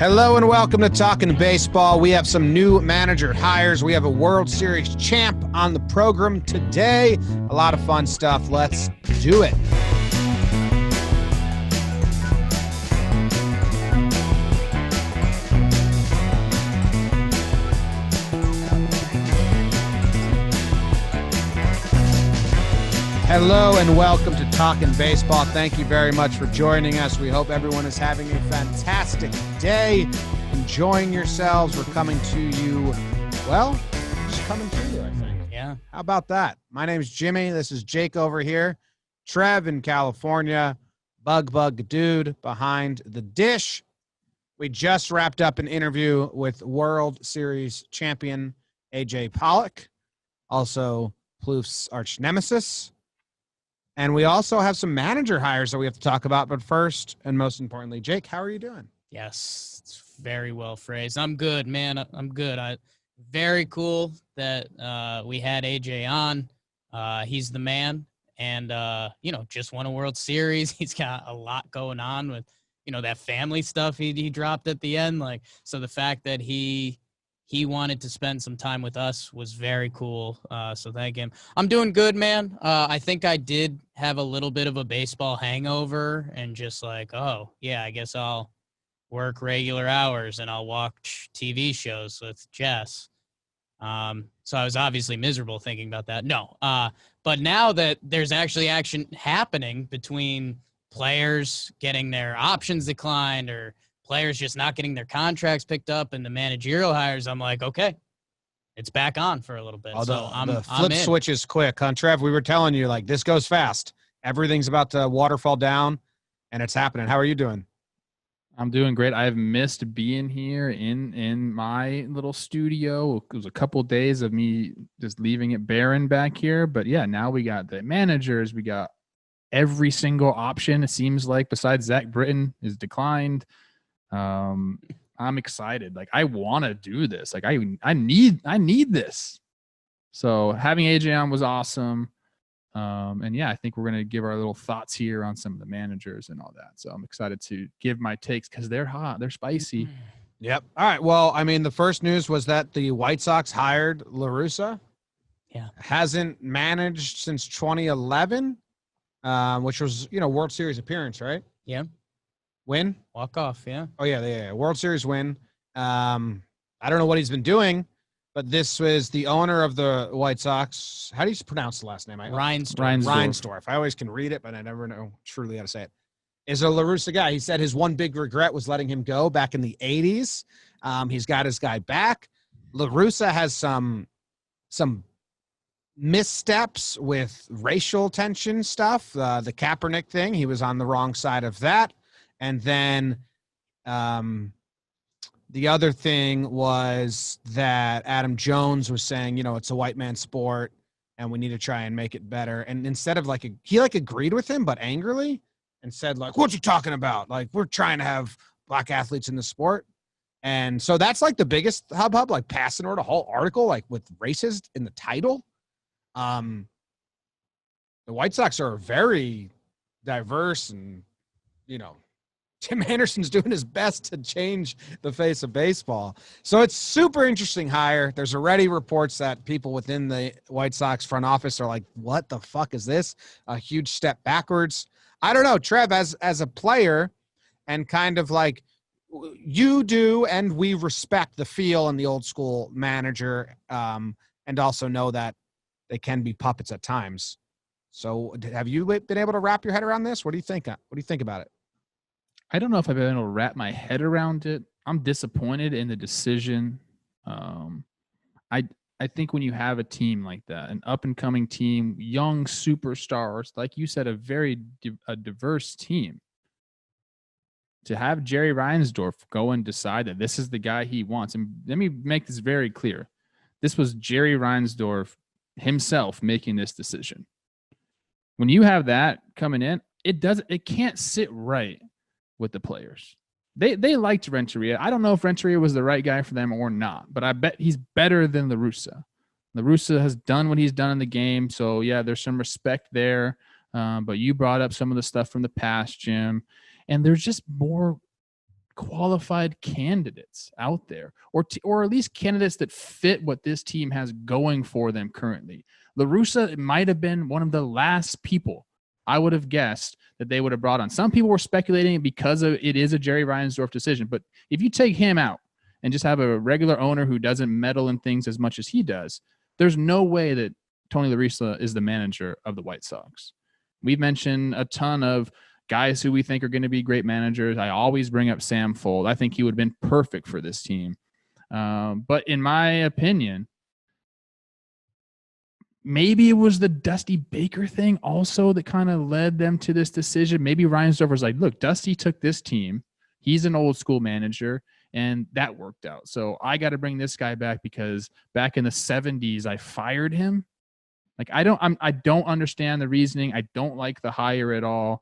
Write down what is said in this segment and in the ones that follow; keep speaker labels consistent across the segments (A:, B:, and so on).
A: Hello and welcome to Talkin' Baseball. We have some new manager hires. We have a World Series champ on the program today. A lot of fun stuff. Let's do it. Hello and welcome to Talkin' Baseball. Thank you very much for joining us. We hope everyone is having a fantastic day, enjoying yourselves. We're coming to you, well, just coming to you, I think.
B: Yeah.
A: How about that? My name is Jimmy. This is Jake over here. Trev in California. Bug dude behind the dish. We just wrapped up an interview with World Series champion AJ Pollock, also Plouffe's arch nemesis. And we also have some manager hires that we have to talk about. But first, and most importantly, Jake, how are you doing?
B: Yes, it's very well phrased. I'm good, man. I'm good. Very cool that we had AJ on. He's the man. And, just won a World Series. He's got a lot going on with, that family stuff he dropped at the end. So the fact that he wanted to spend some time with us was very cool. So thank him. I'm doing good, man. I think I did have a little bit of a baseball hangover and just I guess I'll work regular hours and I'll watch TV shows with Jess. So I was obviously miserable thinking about that. No. But now that there's actually action happening between players getting their options declined or players just not getting their contracts picked up and the managerial hires, I'm like, okay, it's back on for a little bit.
A: Although
B: so
A: the flip switch is quick, huh, Trev? We were telling you, this goes fast. Everything's about to waterfall down, and it's happening. How are you doing?
C: I'm doing great. I've missed being here in my little studio. It was a couple of days of me just leaving it barren back here. But, yeah, now we got the managers. We got every single option, it seems like, besides Zach Britton is declined. I'm excited. I want to do this. I need this. So having AJ on was awesome. And yeah, I think we're going to give our little thoughts here on some of the managers and all that. So I'm excited to give my takes because they're hot. They're spicy.
A: Yep. All right. Well, the first news was that the White Sox hired LaRussa.
B: Yeah.
A: Hasn't managed since 2011, which was, World Series appearance, right?
B: Yeah.
A: Win?
B: Walk off, yeah.
A: Oh, yeah. World Series win. I don't know what he's been doing, but this was the owner of the White Sox. How do you pronounce the last name? Reinsdorf. I always can read it, but I never know truly how to say it. Is a LaRussa guy. He said his one big regret was letting him go back in the 80s. He's got his guy back. LaRussa has some missteps with racial tension stuff. The Kaepernick thing, he was on the wrong side of that. And then the other thing was that Adam Jones was saying, it's a white man sport and we need to try and make it better. And instead of he agreed with him, but angrily, and said what you talking about? We're trying to have black athletes in the sport. And so that's the biggest hubbub, passing over the whole article, with racist in the title. The White Sox are very diverse and, Tim Anderson's doing his best to change the face of baseball. So it's super interesting hire. There's already reports that people within the White Sox front office are like, what the fuck is this? A huge step backwards. I don't know, Trev, as a player and kind of you do, and we respect the feel and the old school manager and also know that they can be puppets at times. So have you been able to wrap your head around this? What do you think? What do you think about it?
C: I don't know if I've been able to wrap my head around it. I'm disappointed in the decision. I think when you have a team like that, an up-and-coming team, young superstars, like you said, a very diverse team, to have Jerry Reinsdorf go and decide that this is the guy he wants. And let me make this very clear. This was Jerry Reinsdorf himself making this decision. When you have that coming in, it can't sit right with the players. They liked Renteria. I don't know if Renteria was the right guy for them or not, but I bet he's better than LaRussa. LaRussa has done what he's done in the game, so yeah, there's some respect there. But you brought up some of the stuff from the past, Jim, and there's just more qualified candidates out there, or at least candidates that fit what this team has going for them currently. LaRussa might have been one of the last people I would have guessed that they would have brought on. Some people were speculating because it is a Jerry Reinsdorf decision, but if you take him out and just have a regular owner who doesn't meddle in things as much as he does, there's no way that Tony LaRussa is the manager of the White Sox. We've mentioned a ton of guys who we think are going to be great managers. I always bring up Sam Fold. I think he would have been perfect for this team. But in my opinion, maybe it was the Dusty Baker thing also that kind of led them to this decision. Maybe Reinsdorf was like, look, Dusty took this team. He's an old school manager, and that worked out. So I got to bring this guy back because back in the 70s, I fired him. Like, I don't understand the reasoning. I don't like the hire at all.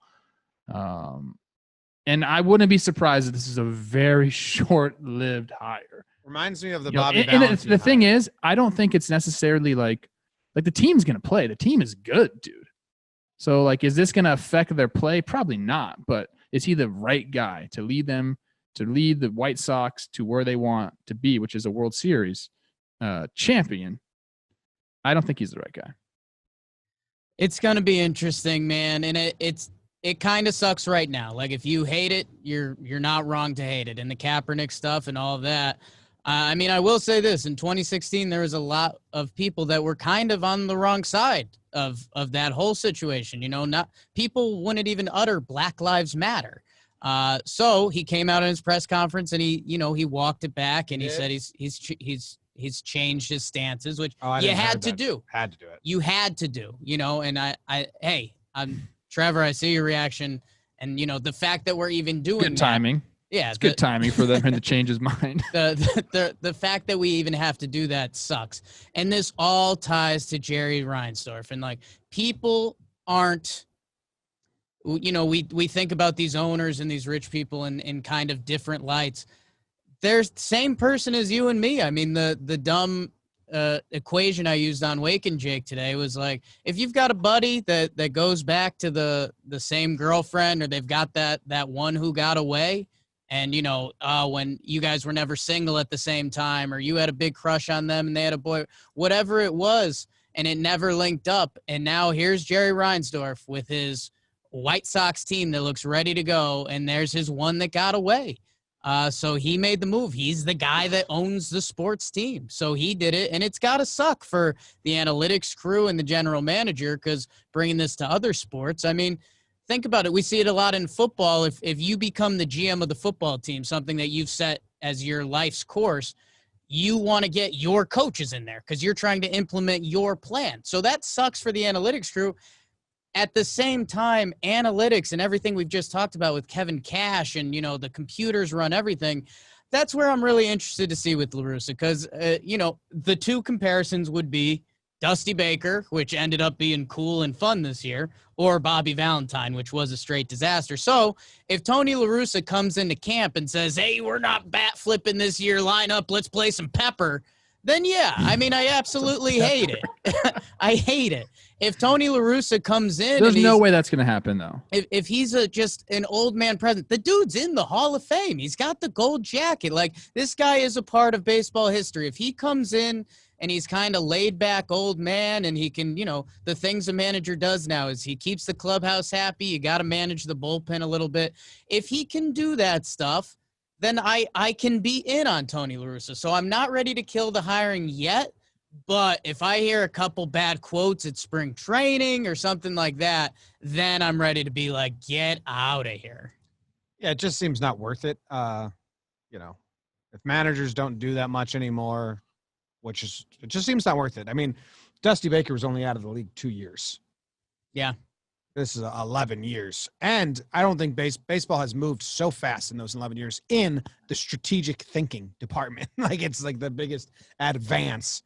C: And I wouldn't be surprised if this is a very short-lived hire.
A: Reminds me of the
C: You know,
A: Bobby
C: and
A: Valentine
C: the thing
A: hire.
C: is, I don't think it's necessarily like the team's going to play. The team is good, dude. So, like, is this going to affect their play? Probably not. But is he the right guy to lead them, to lead the White Sox to where they want to be, which is a World Series champion? I don't think he's the right guy.
B: It's going to be interesting, man. And it kind of sucks right now. Like, if you hate it, you're not wrong to hate it. And the Kaepernick stuff and all of that. I mean, I will say this. In 2016, there was a lot of people that were kind of on the wrong side of that whole situation. You know, not people wouldn't even utter Black Lives Matter. So he came out in his press conference and he walked it back and he said he's changed his stances, which you had to do.
A: Had to do it.
B: You had to do, and I'm Trevor, I see your reaction. And, the fact that we're even doing
C: good timing.
B: Yeah.
C: It's good timing for them to change his mind.
B: The fact that we even have to do that sucks. And this all ties to Jerry Reinsdorf. And, like, people aren't, we think about these owners and these rich people in kind of different lights. They're the same person as you and me. I mean, the dumb equation I used on Wake and Jake today was like, if you've got a buddy that goes back to the same girlfriend, or they've got that one who got away, and when you guys were never single at the same time, or you had a big crush on them and they had a boy, whatever it was, and it never linked up, and now here's Jerry Reinsdorf with his White Sox team that looks ready to go, and there's his one that got away. So he made the move. He's the guy that owns the sports team. So he did it, and it's got to suck for the analytics crew and the general manager, because bringing this to other sports, I mean, think about it. We see it a lot in football. If you become the GM of the football team, something that you've set as your life's course, you want to get your coaches in there because you're trying to implement your plan. So that sucks for the analytics crew. At the same time, analytics and everything we've just talked about with Kevin Cash and, the computers run everything. That's where I'm really interested to see with LaRussa, because, the two comparisons would be Dusty Baker, which ended up being cool and fun this year, or Bobby Valentine, which was a straight disaster. So if Tony LaRussa comes into camp and says, hey, we're not bat flipping this year, line up, let's play some pepper, then yeah, I mean, I absolutely hate it. I hate it. If Tony LaRussa comes in,
C: there's no way that's going to happen, though.
B: If he's just an old man president, the dude's in the Hall of Fame. He's got the gold jacket. Like, this guy is a part of baseball history. If he comes in and he's kind of laid back old man, and he can, the things a manager does now is he keeps the clubhouse happy. You got to manage the bullpen a little bit. If he can do that stuff, then I can be in on Tony LaRussa. So I'm not ready to kill the hiring yet. But if I hear a couple bad quotes at spring training or something like that, then I'm ready to be like, get out of here.
A: Yeah, it just seems not worth it. If managers don't do that much anymore, it just seems not worth it. I mean, Dusty Baker was only out of the league 2 years.
B: Yeah.
A: This is 11 years. And I don't think baseball has moved so fast in those 11 years in the strategic thinking department. Like, it's like the biggest advance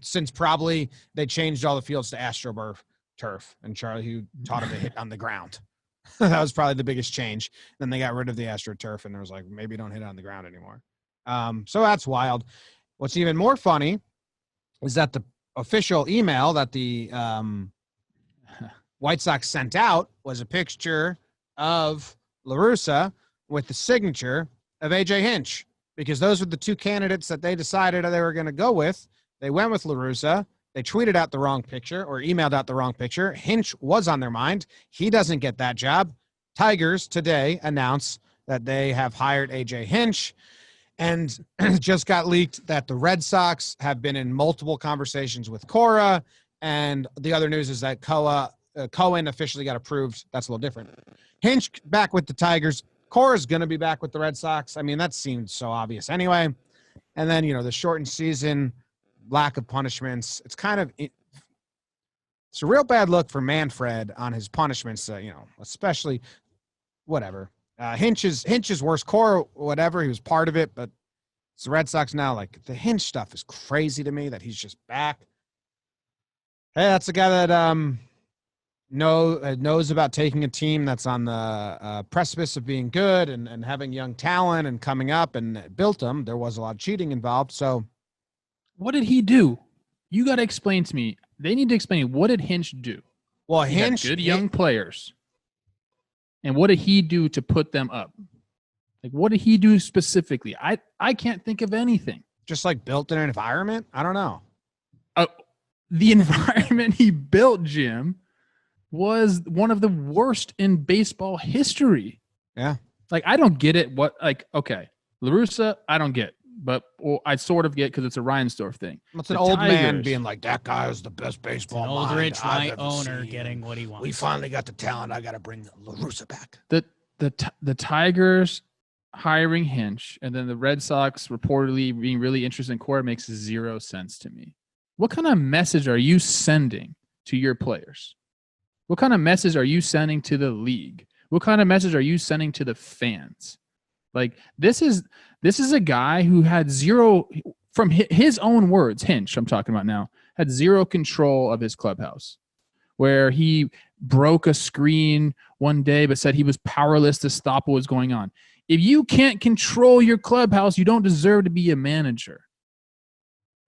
A: since probably they changed all the fields to AstroTurf, and Charlie, who taught him to hit on the ground. That was probably the biggest change. Then they got rid of the AstroTurf, and there was like, maybe don't hit on the ground anymore. So that's wild. What's even more funny is that the official email that the White Sox sent out was a picture of LaRussa with the signature of AJ Hinch, because those were the two candidates that they decided they were going to go with. They went with LaRussa. They tweeted out the wrong picture or emailed out the wrong picture. Hinch was on their mind. He doesn't get that job. Tigers today announced that they have hired AJ Hinch, and just got leaked that the Red Sox have been in multiple conversations with Cora. And the other news is that Cohen officially got approved. That's a little different. Hinch back with the Tigers. Cora's going to be back with the Red Sox. I mean, that seemed so obvious anyway. And then, the shortened season, lack of punishments. It's kind of it's a real bad look for Manfred on his punishments, especially whatever. Hinch is worse. Cora, whatever, he was part of it, but it's the Red Sox now. Like, the Hinch stuff is crazy to me that he's just back. Hey, that's a guy that knows about taking a team that's on the precipice of being good and having young talent and coming up and built them. There was a lot of cheating involved. So
C: what did he do? You got to explain to me. They need to explain, what did Hinch do?
A: Well,
C: He had
A: Hinch,
C: good young players. And what did he do to put them up? Like, what did he do specifically? I can't think of anything.
A: just like built in an environment. I don't know.
C: The environment he built, Jim, was one of the worst in baseball history.
A: Yeah.
C: Like, I don't get it. Okay, LaRussa, I don't get. But I sort of get because it's a Reinsdorf thing.
A: It's an old man being like, that guy is the best baseball
B: An old
A: mind
B: rich
A: I've ever
B: owner
A: seen.
B: getting what he wants.
A: We finally got the talent. I got to bring LaRussa back.
C: The Tigers hiring Hinch and then the Red Sox reportedly being really interested in Cora makes zero sense to me. What kind of message are you sending to your players? What kind of message are you sending to the league? What kind of message are you sending to the fans? Like, this is a guy who had zero, from his own words, Hinch, I'm talking about now, had zero control of his clubhouse, where he broke a screen one day but said he was powerless to stop what was going on. If you can't control your clubhouse, you don't deserve to be a manager.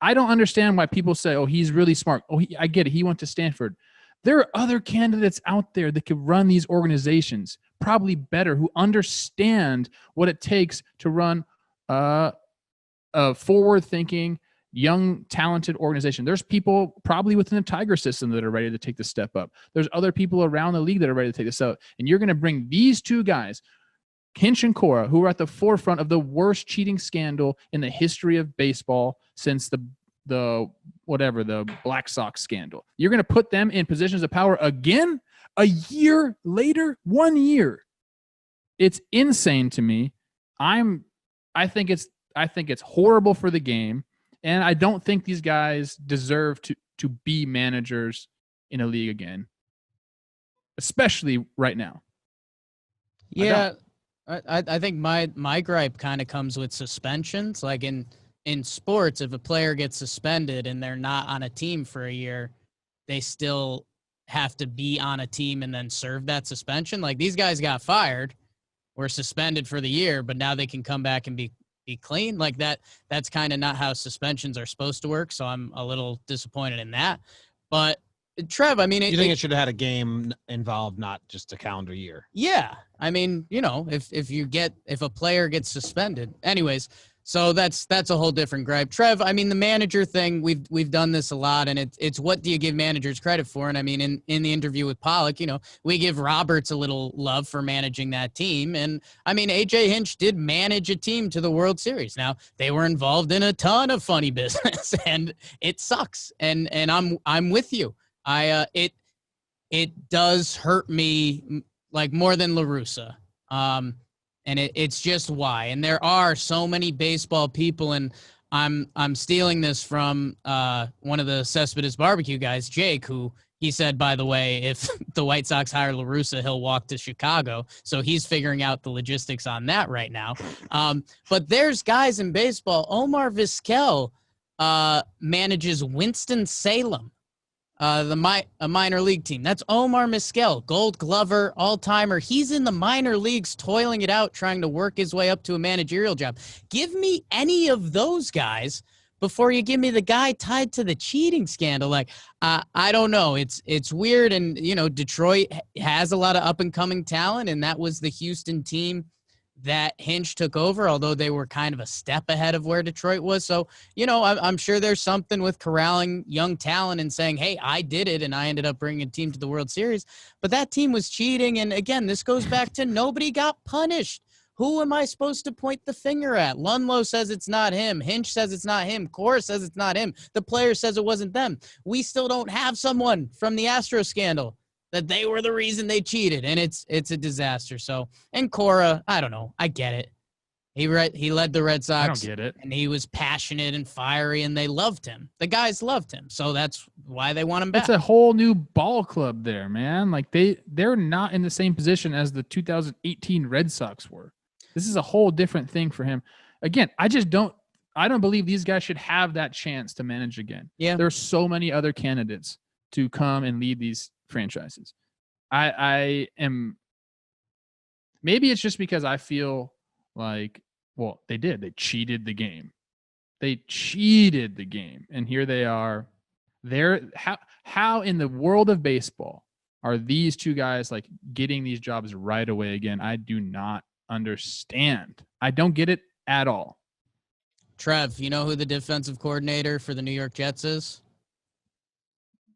C: I don't understand why people say, oh, he's really smart. Oh, I get it. He went to Stanford. There are other candidates out there that could run these organizations probably better, who understand what it takes to run a forward-thinking, young, talented organization. There's people probably within the Tiger system that are ready to take the step up. There's other people around the league that are ready to take this up. And you're going to bring these two guys, Hinch and Cora, who are at the forefront of the worst cheating scandal in the history of baseball since the Black Sox scandal. You're going to put them in positions of power again a year later, 1 year. It's insane to me. I think it's horrible for the game, and I don't think these guys deserve to be managers in a league again, especially right now.
B: Yeah, I think my gripe kind of comes with suspensions. Like in sports, if a player gets suspended and they're not on a team for a year, they still have to be on a team and then serve that suspension. Like, these guys got fired, were suspended for the year, but now they can come back and be clean. Like, that's kind of not how suspensions are supposed to work. So I'm a little disappointed in that. But Trev, I mean,
A: You think it should have had a game involved, not just a calendar year?
B: Yeah. I mean, if a player gets suspended. Anyways, so that's a whole different gripe. Trev, I mean, the manager thing, we've done this a lot, and it's what do you give managers credit for? And I mean, in the interview with Pollock, we give Roberts a little love for managing that team. And I mean, AJ Hinch did manage a team to the World Series. Now, they were involved in a ton of funny business, and it sucks. And I'm with you. It does hurt me, like, more than LaRussa. And it's just why. And there are so many baseball people, and I'm stealing this from one of the Cespedes barbecue guys, Jake, who he said, by the way, if the White Sox hire LaRussa, he'll walk to Chicago. So he's figuring out the logistics on that right now. But there's guys in baseball. Omar Vizquel manages Winston-Salem. A minor league team. That's Omar Vizquel, Gold Glover, all-timer. He's in the minor leagues toiling it out, trying to work his way up to a managerial job. Give me any of those guys before you give me the guy tied to the cheating scandal. Like, I don't know. It's weird. And, Detroit has a lot of up-and-coming talent, and that was the Houston team that Hinch took over, although they were kind of a step ahead of where Detroit was. So, you know, I'm sure there's something with corralling young talent and saying, hey, I did it, and I ended up bringing a team to the World Series. But that team was cheating. And again, this goes back to nobody got punished. Who am I supposed to point the finger at? Ludlow says it's not him. Hinch says it's not him. Cora says it's not him. The player says it wasn't them. We still don't have someone from the Astro scandal that they were the reason they cheated, and it's a disaster. So, and Cora, I don't know. I get it. He led the Red Sox.
C: I don't get it.
B: And he was passionate and fiery, and they loved him. The guys loved him. So that's why they want him back.
C: It's a whole new ball club there, man. Like they're not in the same position as the 2018 Red Sox were. This is a whole different thing for him. Again, I don't believe these guys should have that chance to manage again.
B: Yeah.
C: There are so many other candidates to come and lead these franchises. I am, maybe it's just because I feel like, well, they cheated the game. And here they are. How in the world of baseball are these two guys like getting these jobs right away again? I do not understand. I don't get it at all.
B: Trev, you know who the defensive coordinator for the New York Jets is?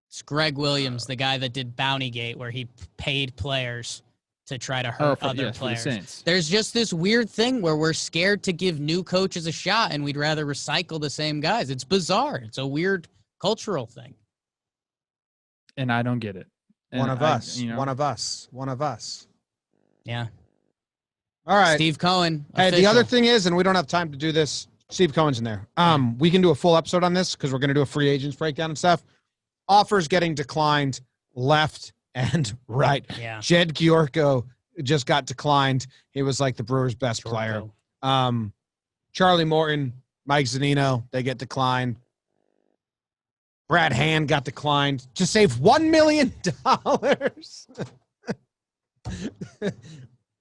B: It's Greg Williams, the guy that did Bountygate, where he paid players to try to hurt other players.
C: The
B: There's just this weird thing where we're scared to give new coaches a shot, and we'd rather recycle the same guys. It's bizarre. It's a weird cultural thing.
C: And I don't get it. And
A: One of us.
B: Yeah.
A: All right.
B: Steve Cohen.
A: Hey,
B: official.
A: the other thing is, and we don't have time to do this, Steve Cohen's in there. We can do a full episode on this because we're going to do a free agents breakdown and stuff. Offers getting declined left and right.
B: Yeah.
A: Jed Giorgio just got declined. He was like the Brewers' best player. Charlie Morton, Mike Zunino, they get declined. Brad Hand got declined to save $1 million.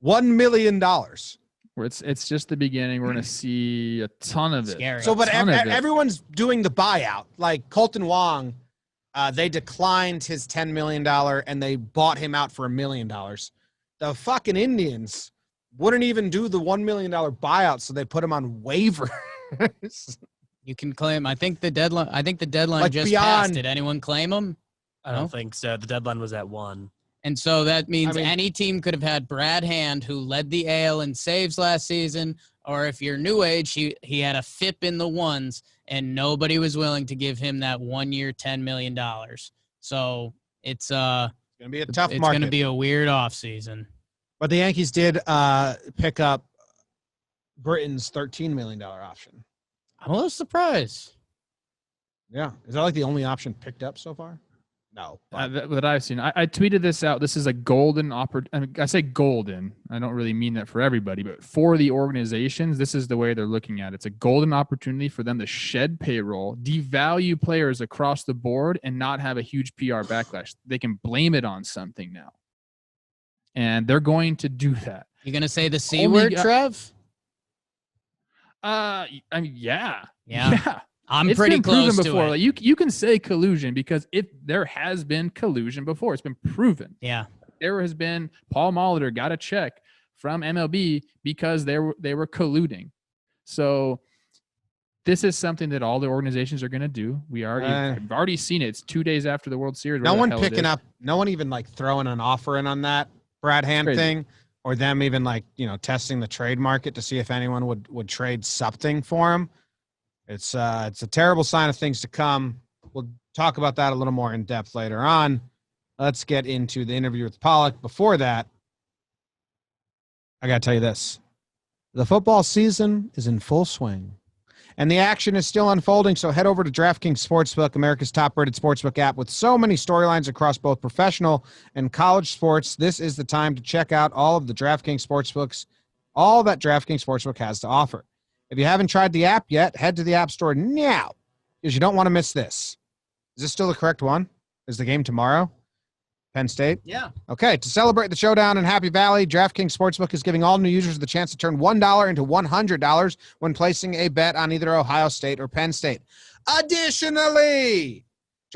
A: $1 million.
C: It's just the beginning. We're going to see a ton of it.
B: Scary.
A: So, but everyone's doing the buyout. Like Colton Wong, they declined his $10 million and they bought him out for $1 million. The fucking Indians wouldn't even do the $1 million buyout, so they put him on waivers.
B: You can claim. I think the deadline
A: Like
B: just
A: beyond-
B: passed. Did anyone claim him?
D: I don't think so. The deadline was at 1.
B: And so that means
A: I mean-
B: any team could have had Brad Hand, who led the AL in saves last season, or if you're new age, he had a FIP in the ones, and nobody was willing to give him that 1 year, $10 million. So it's
A: It's going to be a tough
B: it's
A: market.
B: going to be a weird offseason.
A: But the Yankees did pick up Britain's $13 million option.
B: I'm a little surprised.
A: Yeah. Is that like the only option picked up so far? No.
C: That I've seen. I tweeted this out. This is a golden opportunity. I say golden. I don't really mean that for everybody, but for the organizations, this is the way they're looking at it. It's a golden opportunity for them to shed payroll, devalue players across the board, and not have a huge PR backlash. They can blame it on something now. And they're going to do that.
B: You going to say the C word, Trev?
C: I mean, yeah.
B: Yeah. I'm
C: It's
B: pretty
C: been
B: close
C: proven
B: to
C: before.
B: it.
C: Like you can say collusion because there has been collusion before. It's been proven.
B: Yeah.
C: There has been Paul Molitor got a check from MLB because they were colluding. So this is something that all the organizations are going to do. I've already seen it. It's 2 days after the World Series.
A: No one picking up, no one even like throwing an offer in on that Brad Hand
C: Crazy.
A: thing, or them even like, testing the trade market to see if anyone would trade something for him. It's a terrible sign of things to come. We'll talk about that a little more in depth later on. Let's get into the interview with Pollock. Before that, I got to tell you this. The football season is in full swing, and the action is still unfolding, so head over to DraftKings Sportsbook, America's top-rated sportsbook app. With so many storylines across both professional and college sports, this is the time to check out all of the DraftKings Sportsbooks, all that DraftKings Sportsbook has to offer. If you haven't tried the app yet, head to the App Store now because you don't want to miss this. Is this still the correct one? Is the game tomorrow? Penn State?
B: Yeah.
A: Okay, to celebrate the showdown in Happy Valley, DraftKings Sportsbook is giving all new users the chance to turn $1 into $100 when placing a bet on either Ohio State or Penn State. Additionally,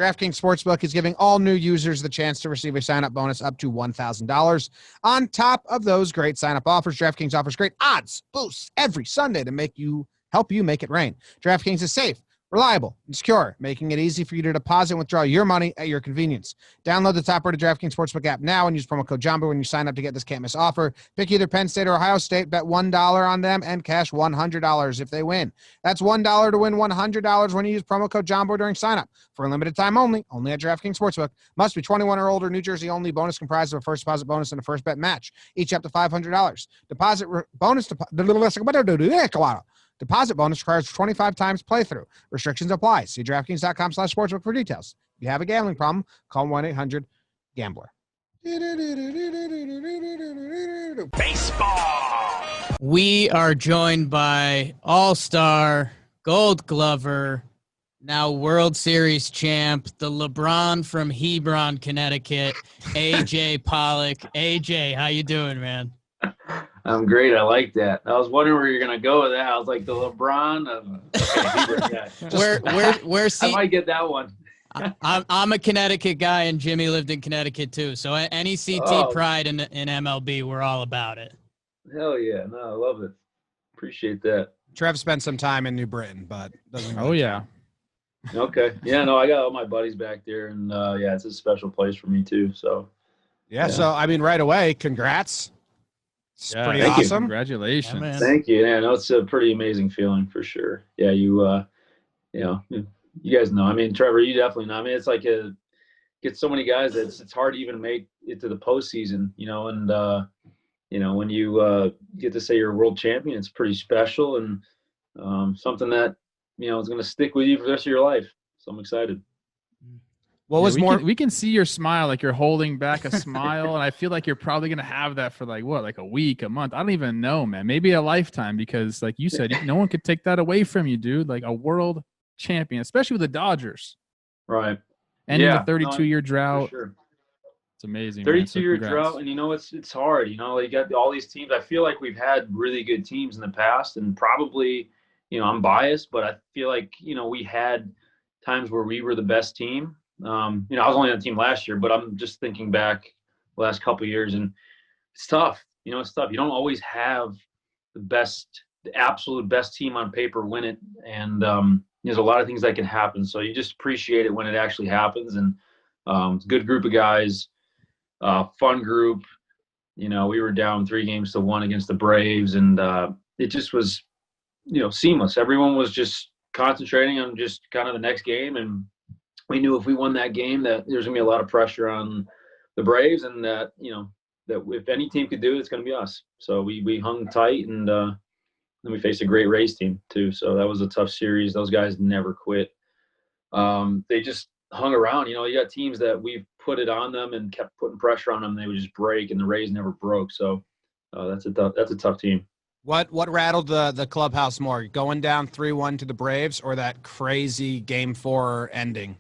A: DraftKings Sportsbook is giving all new users the chance to receive a sign-up bonus up to $1,000. On top of those great sign-up offers, DraftKings offers great odds boosts every Sunday to help you make it rain. DraftKings is safe, reliable, and secure, making it easy for you to deposit and withdraw your money at your convenience. Download the top-rated DraftKings Sportsbook app now and use promo code Jomboy when you sign up to get this can't-miss offer. Pick either Penn State or Ohio State, bet $1 on them, and cash $100 if they win. That's $1 to win $100 when you use promo code Jomboy during sign-up. For a limited time only at DraftKings Sportsbook. Must be 21 or older, New Jersey only. Bonus comprised of a first deposit bonus and a first bet match, each up to $500. Deposit bonus requires 25 times playthrough. Restrictions apply. See DraftKings.com/sportsbook for details. If you have a gambling problem, call 1-800-GAMBLER.
E: Baseball.
B: We are joined by All-Star, Gold Glover, now World Series champ, the LeBron from Hebron, Connecticut, AJ Pollock. AJ, how you doing, man?
F: I'm great. I like that. I was wondering where you're gonna go with that. I was like the LeBron.
B: Where
F: I might get that one.
B: I'm a Connecticut guy, and Jimmy lived in Connecticut too. So any CT pride in MLB, we're all about it.
F: Hell yeah! No, I love it. Appreciate that.
A: Trev spent some time in New Britain, but doesn't.
C: Oh yeah.
F: Okay. Yeah. No, I got all my buddies back there, and yeah, it's a special place for me too. So.
A: Yeah. So I mean, right away, congrats. It's pretty
F: thank you.
A: awesome.
C: Congratulations.
B: Yeah, man.
F: Thank you. Yeah, no, it's a pretty amazing feeling for sure. Yeah, you know, you guys know. I mean, Trevor, you definitely know. I mean, it's like get so many guys that it's hard to even make it to the postseason, you know, and you know, when you get to say you're a world champion, it's pretty special and something that, you know, is going to stick with you for the rest of your life. So I'm excited.
A: What was more?
C: We can see your smile, like you're holding back a smile, and I feel like you're probably gonna have that for like a week, a month. I don't even know, man. Maybe a lifetime, because like you said, no one could take that away from you, dude. Like a world champion, especially with the Dodgers.
F: Right.
C: Ending a 32-year drought.
F: Sure.
C: It's amazing.
F: 32-year drought, and you know it's hard. You know, you got all these teams. I feel like we've had really good teams in the past, and probably, you know, I'm biased, but I feel like, you know, we had times where we were the best team. You know, I was only on the team last year, but I'm just thinking back the last couple of years, and it's tough. You know, it's tough. You don't always have the absolute best team on paper win it, and there's a lot of things that can happen. So you just appreciate it when it actually happens, and it's a good group of guys, fun group. You know, we were down 3-1 against the Braves, and it just was, you know, seamless. Everyone was just concentrating on just kind of the next game, and we knew if we won that game that there's going to be a lot of pressure on the Braves, and that, you know, that if any team could do it, it's going to be us. So we hung tight, and then we faced a great Rays team too. So that was a tough series. Those guys never quit. They just hung around. You know, you got teams that we've put it on them and kept putting pressure on them. They would just break, and the Rays never broke. So that's a tough team.
A: What rattled the clubhouse more, going down 3-1 to the Braves, or that crazy Game 4 ending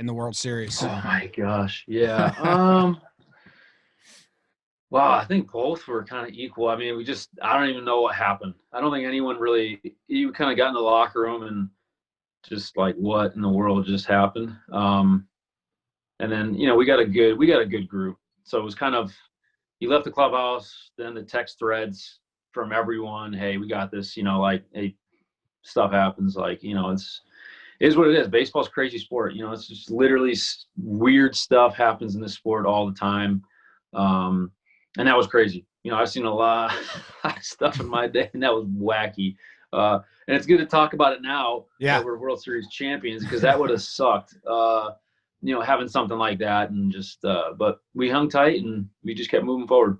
A: in the World Series?
F: Oh my gosh. Yeah. Wow. I think both were kind of equal. I mean, I don't even know what happened. I don't think anyone really, you kind of got in the locker room and just like, what in the world just happened? And then, you know, we got a good group. So it was kind of, you left the clubhouse, then the text threads from everyone. Hey, we got this, you know, like, hey, stuff happens. Like, you know, it is what it is. Baseball's a crazy sport. You know, it's just literally weird stuff happens in this sport all the time. And that was crazy. You know, I've seen a lot of stuff in my day, and that was wacky. And it's good to talk about it now that we're World Series champions, because that would have sucked, you know, having something like that. And just, but we hung tight, and we just kept moving forward.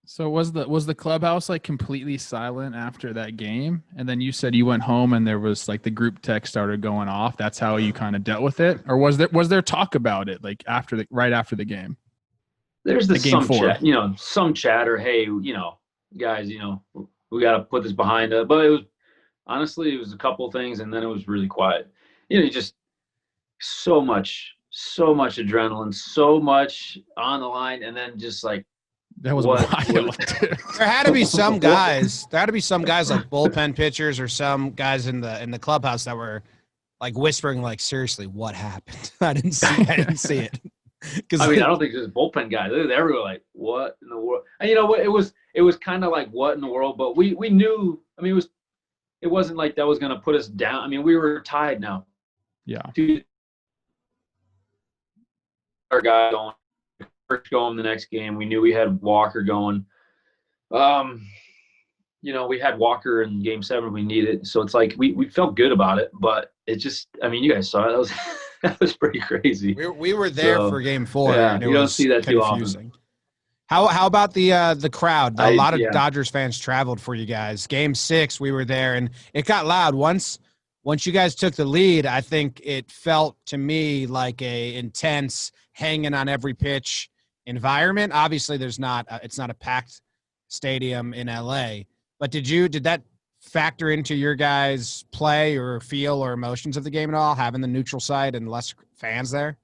C: So was the clubhouse like completely silent after that game? And then you said you went home and there was like the group text started going off. That's how you kind of dealt with it? Or was there talk about it like right after the game?
F: There's
C: Game 4.
F: chat, you know, some chatter. Hey, you know, guys, you know, we got to put this behind us. But it was a couple of things, and then it was really quiet. You know, just so much adrenaline, so much on the line, and then just like,
C: that was wild.
A: There had to be some guys. Like bullpen pitchers or some guys in the clubhouse that were like whispering, like, seriously, what happened? I didn't see it. Because
F: I mean, I don't think there's bullpen guys. They were like, what in the world? And you know what? It was kind of like, what in the world? But we knew. I mean, it wasn't like that was going to put us down. I mean, we were tied now.
C: Yeah.
F: Our guy going the next game. We knew we had Walker going. You know, we had Walker in game 7. We needed, so it's like we felt good about it, but it just, I mean, you guys saw it. That was pretty crazy.
A: we were there for game 4.
F: Yeah,
A: and it
F: you don't
A: was
F: see that too
A: confusing.
F: often.
A: How about the crowd? A lot of
F: Yeah.
A: Dodgers fans traveled for you guys. Game 6, we were there, and it got loud. Once you guys took the lead, I think it felt to me like a intense, hanging on every pitch environment. Obviously, it's not a packed stadium in LA, but did that factor into your guys' play or feel or emotions of the game at all, having the neutral site and less fans there?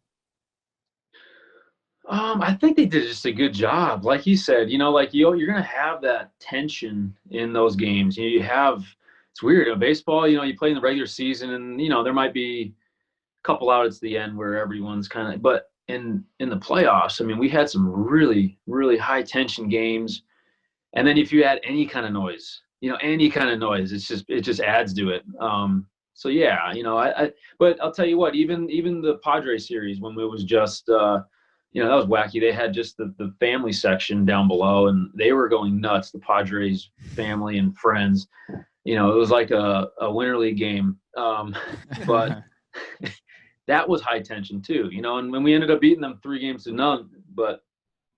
F: I think they did just a good job. Like you said, you know, like you're going to have that tension in those games. You have, it's weird. In baseball, you know, you play in the regular season and, you know, there might be a couple outs at the end where everyone's kind of, but in the playoffs, I mean, we had some really, really high tension games. And then if you add any kind of noise, you know, it just adds to it. So yeah, you know, but I'll tell you what, even the Padres series, when it was just, you know, that was wacky. They had just the family section down below, and they were going nuts, the Padres family and friends. You know, it was like a winter league game. But that was high tension too, you know, and when we ended up beating them 3-0, but,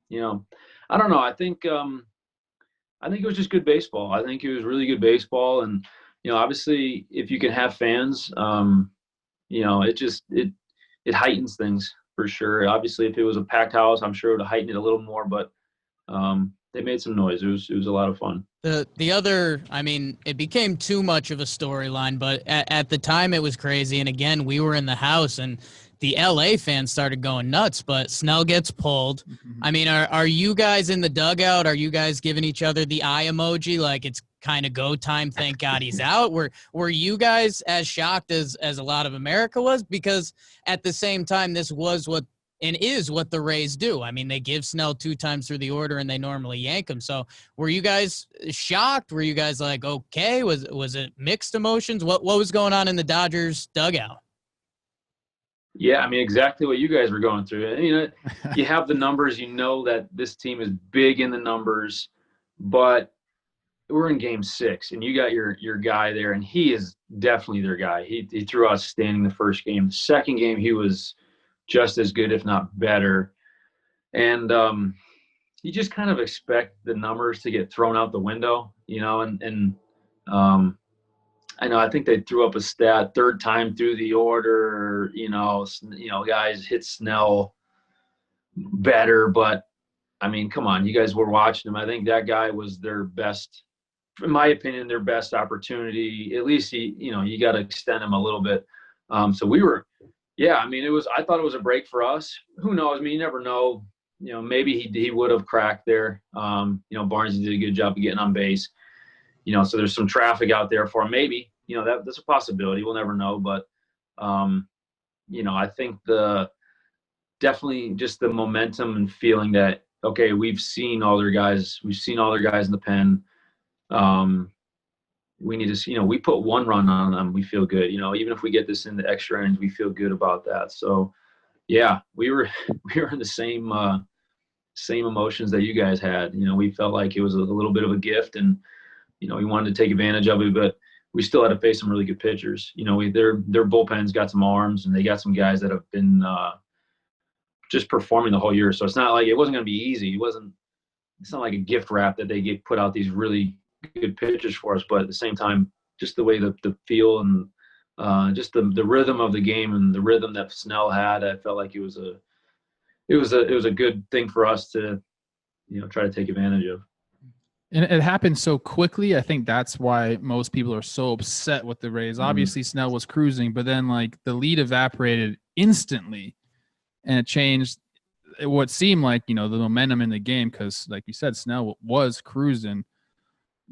F: you know, I don't know. I think it was just good baseball. I think it was really good baseball. And, you know, obviously if you can have fans, you know, it heightens things. For sure. Obviously, if it was a packed house, I'm sure it would heighten it a little more. But they made some noise. It was a lot of fun.
B: The other, I mean, it became too much of a storyline, but at the time it was crazy. And again, we were in the house, and the LA fans started going nuts. But Snell gets pulled. I mean, are you guys in the dugout? Are you guys giving each other the eye emoji like it's kind of go time? Thank God he's out. Were you guys as shocked as a lot of America was? Because at the same time, this was what the Rays do. I mean, they give Snell 2 times through the order and they normally yank him. So were you guys shocked? Were you guys like, okay, was it mixed emotions? What was going on in the Dodgers dugout?
F: Yeah, I mean, exactly what you guys were going through. You know, you have the numbers, you know that this team is big in the numbers, but we're in game 6 and you got your guy there, and he is definitely their guy. He threw outstanding the first game. The second game, he was just as good, if not better. And you just kind of expect the numbers to get thrown out the window, you know, and I know, I think they threw up a stat, 3rd time through the order, you know, guys hit Snell better, but I mean, come on, you guys were watching him. I think that guy was their best, in my opinion, their best opportunity. At least you got to extend him a little bit. So we were, yeah, I mean, I thought it was a break for us. Who knows? I mean, you never know. You know, maybe he would have cracked there. You know, Barnes did a good job of getting on base. You know, so there's some traffic out there for him. Maybe, you know, that's a possibility. We'll never know. But, you know, I think definitely just the momentum and feeling that, okay, we've seen all their guys in the pen. We need to, you know, we put 1 run on them, we feel good. You know, even if we get this in the extra innings, we feel good about that. So, yeah, we were in the same emotions that you guys had. You know, we felt like it was a little bit of a gift, and you know, we wanted to take advantage of it, but we still had to face some really good pitchers. You know, their bullpen's got some arms, and they got some guys that have been just performing the whole year. So it's not like it wasn't going to be easy. It's not like a gift wrap that they put out these really good pitchers for us, but at the same time, just the way the feel and just the rhythm of the game and the rhythm that Snell had, I felt like it was a good thing for us to, you know, try to take advantage of.
C: And it happened so quickly. I think that's why most people are so upset with the Rays. Obviously, Snell was cruising, but then like the lead evaporated instantly, and it changed what seemed like, you know, the momentum in the game, because like you said, Snell was cruising.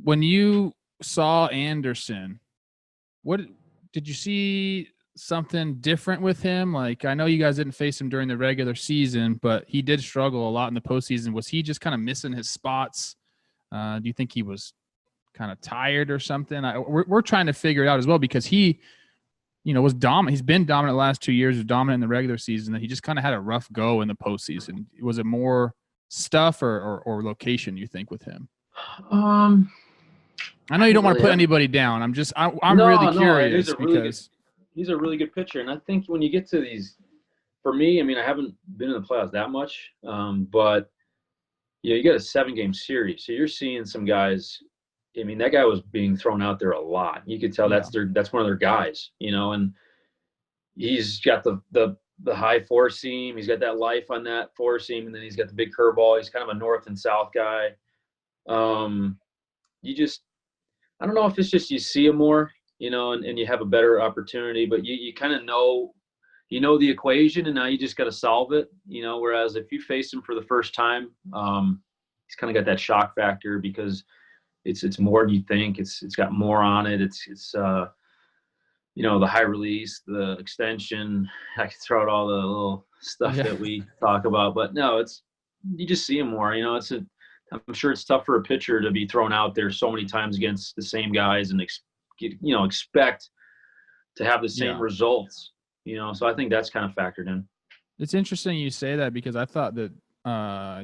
C: When you saw Anderson, what did you see something different with him? Like, I know you guys didn't face him during the regular season, but he did struggle a lot in the postseason. Was he just kind of missing his spots? Do you think he was kind of tired or something? We're trying to figure it out as well, because he, was dominant. He's been dominant the last 2 years, was dominant in the regular season. That he just kind of had a rough go in the postseason. Was it more stuff or location, you think, with him? I know you don't want to put anybody down. I'm really curious because
F: he's a really good pitcher, and I think when you get to these, for me, I mean, I haven't been in the playoffs that much, but you got a 7-game series, so you're seeing some guys. I mean, that guy was being thrown out there a lot. You could tell that's one of their guys, and he's got the high four seam. He's got that life on that four seam, and then he's got the big curveball. He's kind of a north and south guy. I don't know if it's just you see him more, and you have a better opportunity, but you kind of know the equation, and now you just got to solve it, whereas if you face him for the first time, he's kind of got that shock factor because it's more than you think. It's got more on it. It's the high release, the extension. I could throw out all the little stuff that we talk about, but no, you just see him more, I'm sure it's tough for a pitcher to be thrown out there so many times against the same guys and expect to have the same results, so I think that's kind of factored in.
C: It's interesting you say that, because I thought that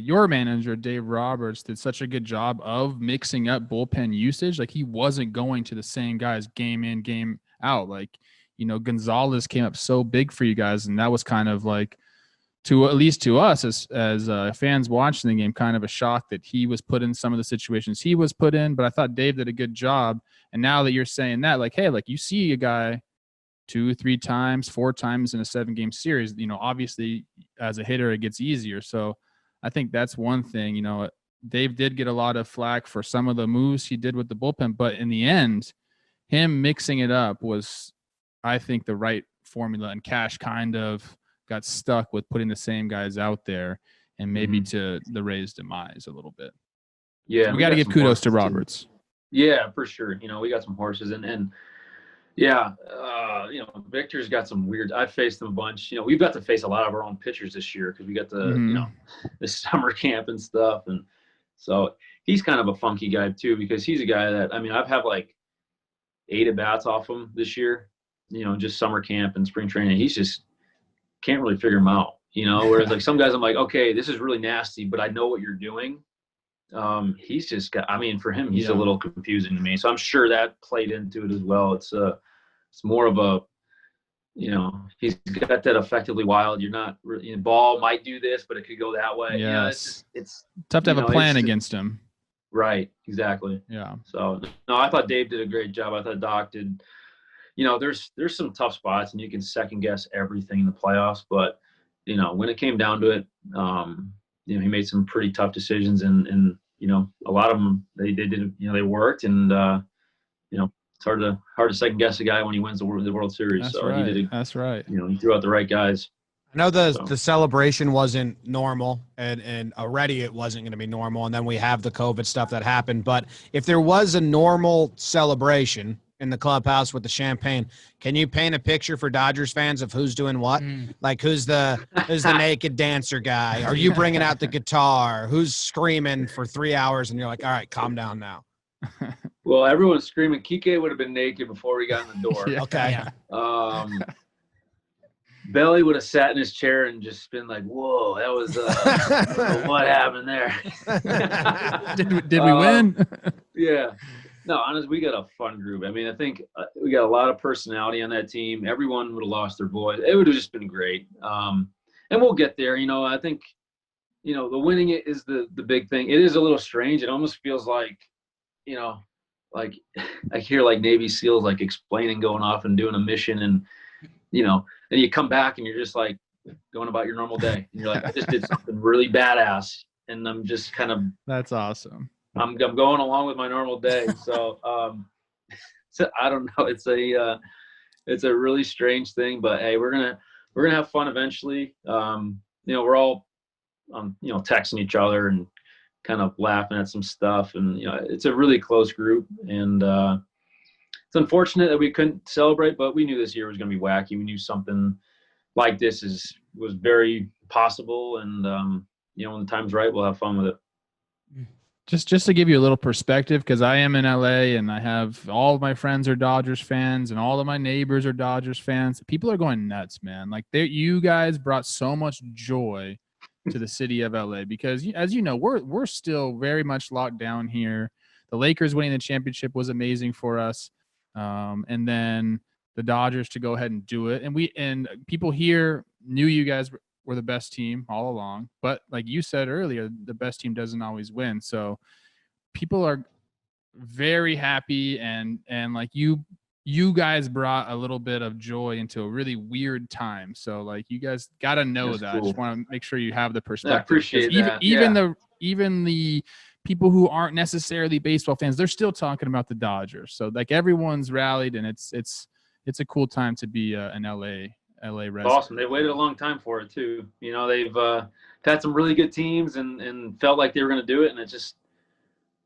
C: your manager, Dave Roberts, did such a good job of mixing up bullpen usage. Like, he wasn't going to the same guys game in, game out. Like, Gonzalez came up so big for you guys, and that was kind of like, at least to us as fans watching the game, kind of a shock that he was put in some of the situations he was put in. But I thought Dave did a good job. And now that you're saying that, like, hey, like, you see a guy 2, 3 times, 4 times in a 7-game series, obviously as a hitter, it gets easier. So I think that's one thing. Dave did get a lot of flack for some of the moves he did with the bullpen, but in the end, him mixing it up was, I think, the right formula. And Cash kind of got stuck with putting the same guys out there, and maybe to the Rays' demise a little bit.
F: Yeah,
C: so we got to give kudos to Roberts.
F: Too. Yeah, for sure. We got some horses, and Victor's got some weird. I've faced him a bunch. We've got to face a lot of our own pitchers this year because we got the the summer camp and stuff, and so he's kind of a funky guy too, because he's a guy that, I mean, I've had like 8 at-bats off him this year. Just summer camp and spring training. He's just can't really figure him out, whereas like some guys I'm like, okay, this is really nasty, but I know what you're doing. He's just got, I mean, for him, he's a little confusing to me. So I'm sure that played into it as well. It's more of a, he's got that effectively wild. You're not really, ball might do this, but it could go that way.
C: Yes.
F: It's
C: tough to have a plan against him.
F: Right. Exactly.
C: Yeah.
F: So no, I thought Dave did a great job. I thought Doc did. There's some tough spots, and you can second guess everything in the playoffs. But when it came down to it, he made some pretty tough decisions, and a lot of them they did. They worked, and it's hard to second guess a guy when he wins the World Series.
C: That's
F: so
C: right. That's right.
F: He threw out the right guys.
A: I know the celebration wasn't normal, and already it wasn't going to be normal, and then we have the COVID stuff that happened. But if there was a normal celebration in the clubhouse with the champagne, can you paint a picture for Dodgers fans of who's doing what? Like, who's the naked dancer guy? Are you bringing out the guitar? Who's screaming for 3 hours? And you're like, all right, calm down now.
F: Well, everyone's screaming. Kike would have been naked before we got in the door.
A: Okay.
F: Belly would have sat in his chair and just been like, whoa, that was what happened there?
C: Did we win?
F: Yeah. No, honestly, we got a fun group. I mean, I think we got a lot of personality on that team. Everyone would have lost their voice. It would have just been great. And we'll get there. I think, the winning it is the big thing. It is a little strange. It almost feels like, like I hear like Navy SEALs like explaining going off and doing a mission, and then you come back and you're just like going about your normal day. And you're like, I just did something really badass, and I'm just kind of.
C: That's awesome.
F: I'm going along with my normal day. So, so I don't know. It's a really strange thing, but hey, we're gonna have fun eventually. We're all texting each other and kind of laughing at some stuff, and it's a really close group, and it's unfortunate that we couldn't celebrate, but we knew this year was going to be wacky. We knew something like this was very possible, and when the time's right, we'll have fun with it.
C: Just to give you a little perspective, because I am in LA and I have all of my friends are Dodgers fans and all of my neighbors are Dodgers fans. People are going nuts, man. Like you guys brought so much joy to the city of LA, because as you know, we're still very much locked down here. The Lakers winning the championship was amazing for us. And then the Dodgers to go ahead and do it. And people here knew you guys were the best team all along, but like you said earlier, the best team doesn't always win. So people are very happy, and like you guys brought a little bit of joy into a really weird time. So like you guys got to know
F: That's
C: that.
F: cool.
C: I just want to make sure you have the perspective.
F: Yeah, I appreciate that.
C: Even the people who aren't necessarily baseball fans, they're still talking about the Dodgers. So like everyone's rallied, and it's a cool time to be an LA resident.
F: Awesome. They waited a long time for it too. They've had some really good teams and felt like they were going to do it, and it just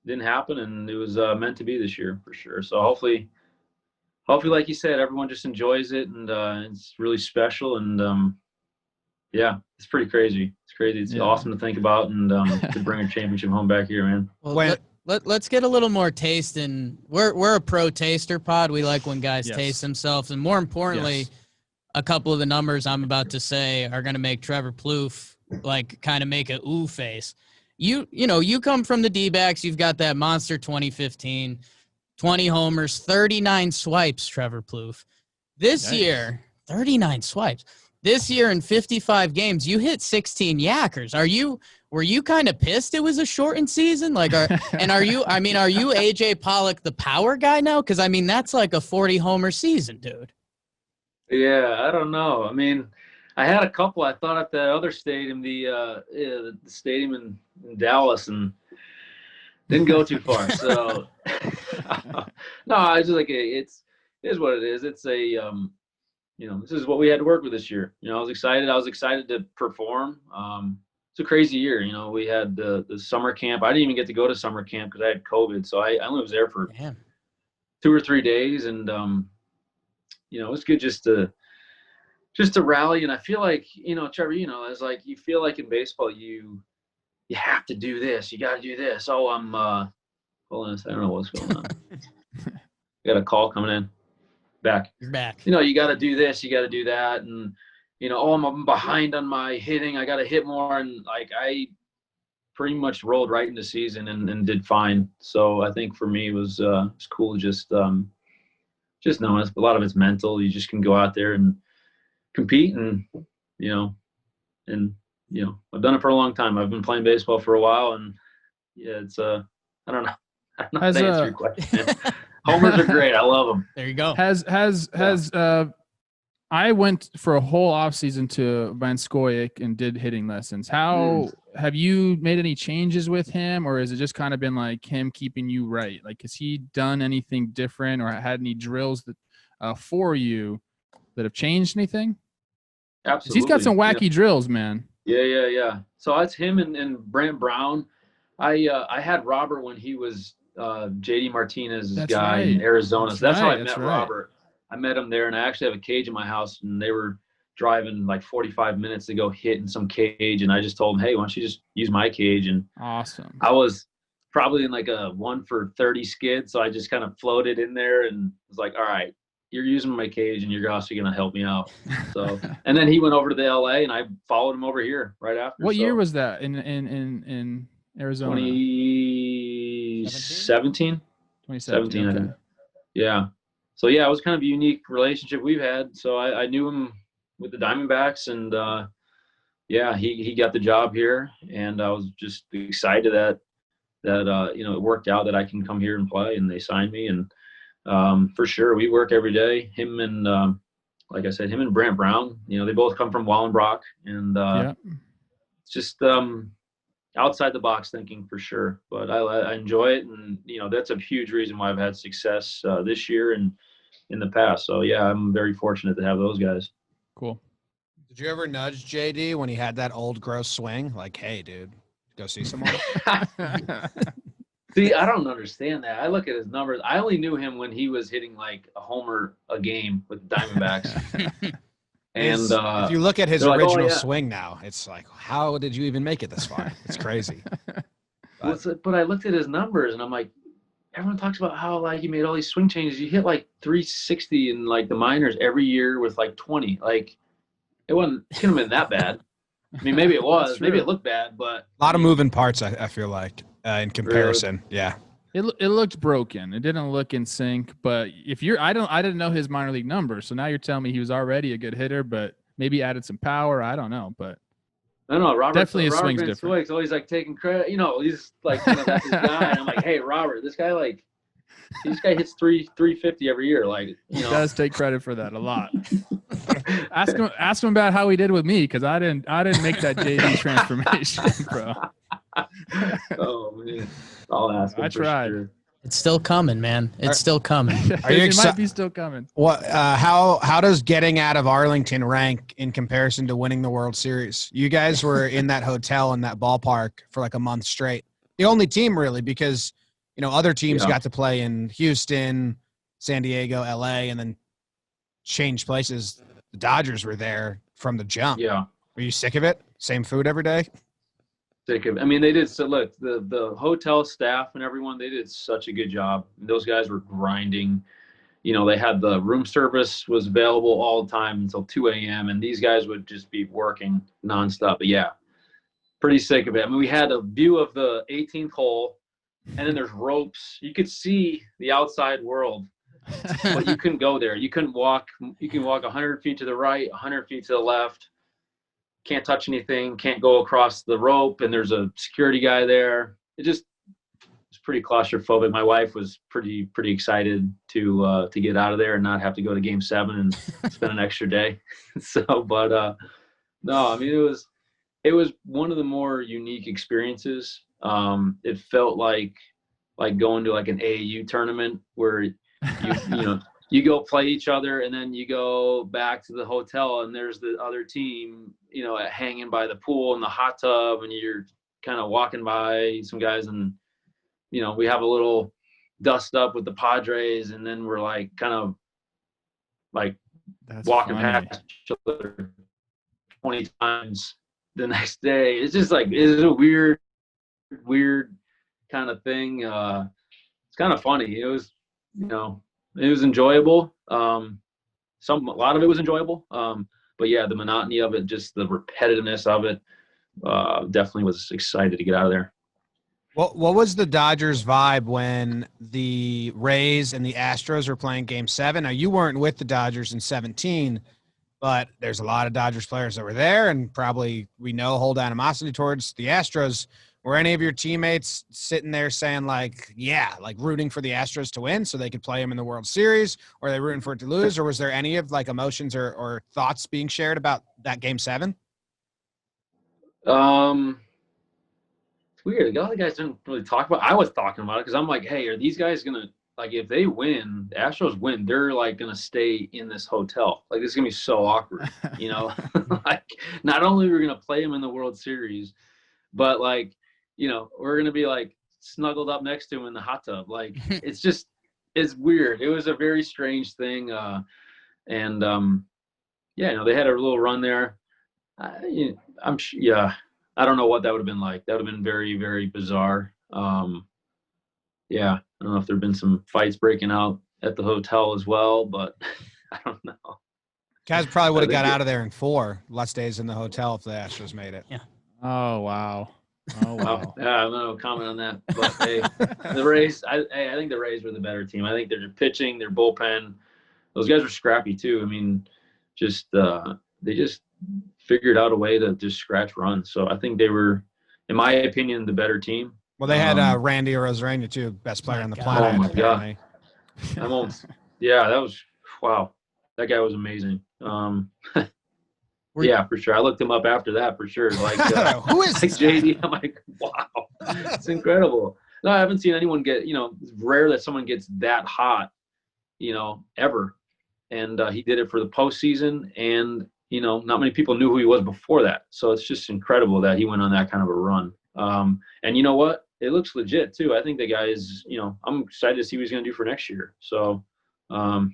F: didn't happen. And it was meant to be this year for sure. So hopefully, like you said, everyone just enjoys it, and it's really special. And yeah, it's pretty crazy. It's crazy. It's awesome to think about, and to bring a championship home back here, man.
B: Well, let's get a little more taste. And we're a pro taster pod. We like when guys taste themselves, and more importantly, a couple of the numbers I'm about to say are going to make Trevor Plouffe like kind of make a ooh face. You come from the D-backs. You've got that monster 2015, 20 homers, 39 swipes, Trevor Plouffe. This year, 39 swipes. This year in 55 games, you hit 16 yackers. Were you kind of pissed it was a shortened season? Like, are you AJ Pollock the power guy now? Because that's like a 40 homer season, dude.
F: Yeah, I don't know. I had a couple. I thought at that other stadium, the stadium in Dallas, and didn't go too far. So no, I was just like, it is what it is. It's a this is what we had to work with this year. I was excited to perform. It's a crazy year. We had the summer camp. I didn't even get to go to summer camp because I had COVID, so I only was there for 2 or 3 days, and it was good just to rally. And I feel like, Trevor, it's like you feel like in baseball you have to do this, you got to do this. Oh, I'm hold on a second, I don't know what's going on. Got a call coming in. Back.
B: You're back.
F: You got to do this, you got to do that, and I'm behind on my hitting. I got to hit more, and like I pretty much rolled right into season and did fine. So I think for me it was cool just knowing a lot of it's mental. You just can go out there and compete, and I've done it for a long time. I've been playing baseball for a while, and it's I don't know how to answer your question. Homers are great. I love them.
B: There you go.
C: I went for a whole off season to Vanskoyik and did hitting lessons. How have you made any changes with him, or has it just kind of been like him keeping you right? Like, has he done anything different, or had any drills that for you that have changed anything?
F: Absolutely.
C: He's got some wacky drills, man.
F: Yeah. So that's him and Brant Brown. I had Robert when he was JD Martinez's guy in Arizona. So that's how I met Robert. I met him there, and I actually have a cage in my house, and they were driving like 45 minutes to go hit in some cage, and I just told him, hey, why don't you just use my cage? And
C: awesome.
F: I was probably in like a 1 for 30 skid, so I just kind of floated in there and was like, all right, you're using my cage, and you're also going to help me out. So, and then he went over to the LA, and I followed him over here right after.
C: What year was that in Arizona?
F: 2017.
C: 2017,
F: I think. Yeah. So, yeah, it was kind of a unique relationship we've had. So I knew him with the Diamondbacks, and, he got the job here, and I was just excited that it worked out that I can come here and play, and they signed me. And for sure, we work every day. Him and, like I said, him and Brant Brown, they both come from Wallenbrock, and it's just outside the box thinking for sure. But I enjoy it, and, that's a huge reason why I've had success this year and in the past. So, yeah, I'm very fortunate to have those guys.
C: Cool.
A: Did you ever nudge JD when he had that old gross swing? Like, hey, dude, go see someone?
F: See, I don't understand that. I look at his numbers. I only knew him when he was hitting like a homer a game with the Diamondbacks. And
A: if you look at his
F: they're like, "Oh,
A: original
F: yeah."
A: swing now, it's like, how did you even make it this far? It's crazy.
F: But I looked at his numbers and I'm like, everyone talks about how like he made all these swing changes. You hit like 360 in like the minors every year with like 20. Like it couldn't have been that bad. I mean, maybe it was. Maybe it looked bad, but
A: a lot of moving parts. I feel like in comparison, yeah.
C: It looked broken. It didn't look in sync. But I didn't know his minor league numbers. So now you're telling me he was already a good hitter, but maybe added some power. I don't know, but
F: I don't know. Robert
C: his swing's different.
F: Swig's always like taking credit. He's like kind of that's his guy. And I'm like, hey, Robert, this guy hits 350 every year. Like
C: he does take credit for that a lot. Ask him about how he did with me because I didn't make that JV transformation, bro.
F: Oh man, I'll ask him.
C: I tried.
F: Sure.
B: It's still coming, man. It's still coming.
A: Are you
C: It might be still coming.
A: What? How does getting out of Arlington rank in comparison to winning the World Series? You guys were in that hotel in that ballpark for like a month straight. The only team really, because other teams got to play in Houston, San Diego, LA, and then change places. The Dodgers were there from the jump.
F: Yeah.
A: Were you sick of it? Same food every day?
F: Sick of. I mean, they did. So look, the hotel staff and everyone, they did such a good job. Those guys were grinding. They had the room service was available all the time until 2 a.m. and these guys would just be working nonstop. But yeah, pretty sick of it. I mean, we had a view of the 18th hole, and then there's ropes. You could see the outside world, but you couldn't go there. You couldn't walk. You can walk 100 feet to the right, 100 feet to the left. Can't touch anything. Can't go across the rope, and there's a security guy there. It's pretty claustrophobic. My wife was pretty excited to get out of there and not have to go to Game 7 and spend an extra day. No, I mean it was one of the more unique experiences. It felt like going to like an AAU tournament where you go play each other and then you go back to the hotel and there's the other team, hanging by the pool in the hot tub and you're kind of walking by some guys and, we have a little dust up with the Padres and then we're like kind of like walking past each other 20 times the next day. It's just like, it's a weird kind of thing. It's kind of funny. It was, it was enjoyable. A lot of it was enjoyable. But yeah, the monotony of it, just the repetitiveness of it, definitely was excited to get out of there.
A: What was the Dodgers vibe when the Rays and the Astros were playing Game 7? Now, you weren't with the Dodgers in 17, but there's a lot of Dodgers players that were there and probably we know hold animosity towards the Astros. Were any of your teammates sitting there saying like rooting for the Astros to win so they could play them in the World Series, or are they rooting for it to lose? Or was there any of like emotions or thoughts being shared about that Game 7?
F: It's weird. A lot of guys didn't really talk about it. I was talking about it because I'm like, hey, are these guys going to, like, if they win, the Astros win, they're like going to stay in this hotel. Like, this is going to be so awkward, like not only are we going to play them in the World Series, but like, we're going to be like snuggled up next to him in the hot tub. Like, it's weird. It was a very strange thing. They had a little run there. I don't know what that would have been like. That would have been very, very bizarre. I don't know if there'd been some fights breaking out at the hotel as well, but I don't know.
A: Guys probably would have got out of there in 4 less days in the hotel if the Astros made it.
B: Yeah.
C: Oh, wow. Oh, wow.
F: Yeah, I'm not going to comment on that. But, hey, the Rays, I think the Rays were the better team. I think their pitching, their bullpen, those guys were scrappy too. I mean, they just figured out a way to just scratch runs. So I think they were, in my opinion, the better team.
A: Well, they had Randy Arozarena too, best player on the planet.
F: Oh my God. That was, wow. That guy was amazing. Yeah, for sure. I looked him up after that for sure. Like,
A: who is
F: like JD? I'm like, wow, it's incredible. No, I haven't seen anyone get, it's rare that someone gets that hot, ever. And he did it for the postseason, and not many people knew who he was before that. So it's just incredible that he went on that kind of a run. And you know what? it looks legit too. I think the guy is, I'm excited to see what he's going to do for next year. So,
C: yeah,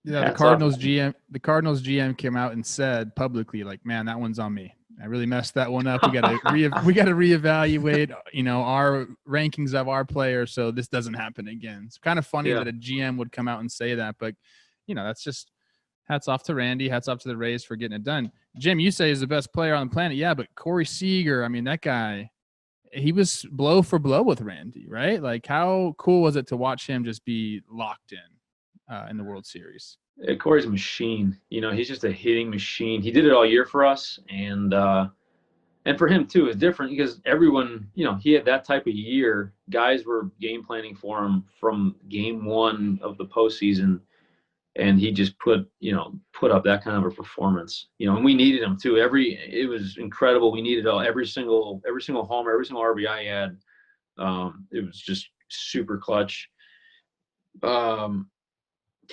F: the Cardinals
C: GM came out and said publicly, like, man, that one's on me. I really messed that one up. We got to reevaluate, our rankings of our players, so this doesn't happen again. It's kind of funny that a GM would come out and say that, but that's just hats off to Randy, hats off to the Rays for getting it done. Jim, you say he's the best player on the planet, yeah, but Corey Seager, I mean, that guy, he was blow for blow with Randy, right? Like, how cool was it to watch him just be locked in the World Series?
F: Corey's a machine. He's just a hitting machine. He did it all year for us, and for him too, it's different because everyone, he had that type of year. Guys were game planning for him from game one of the postseason, and he just put up that kind of a performance. And we needed him too. It was incredible. We needed every single homer, every single RBI he had. It was just super clutch.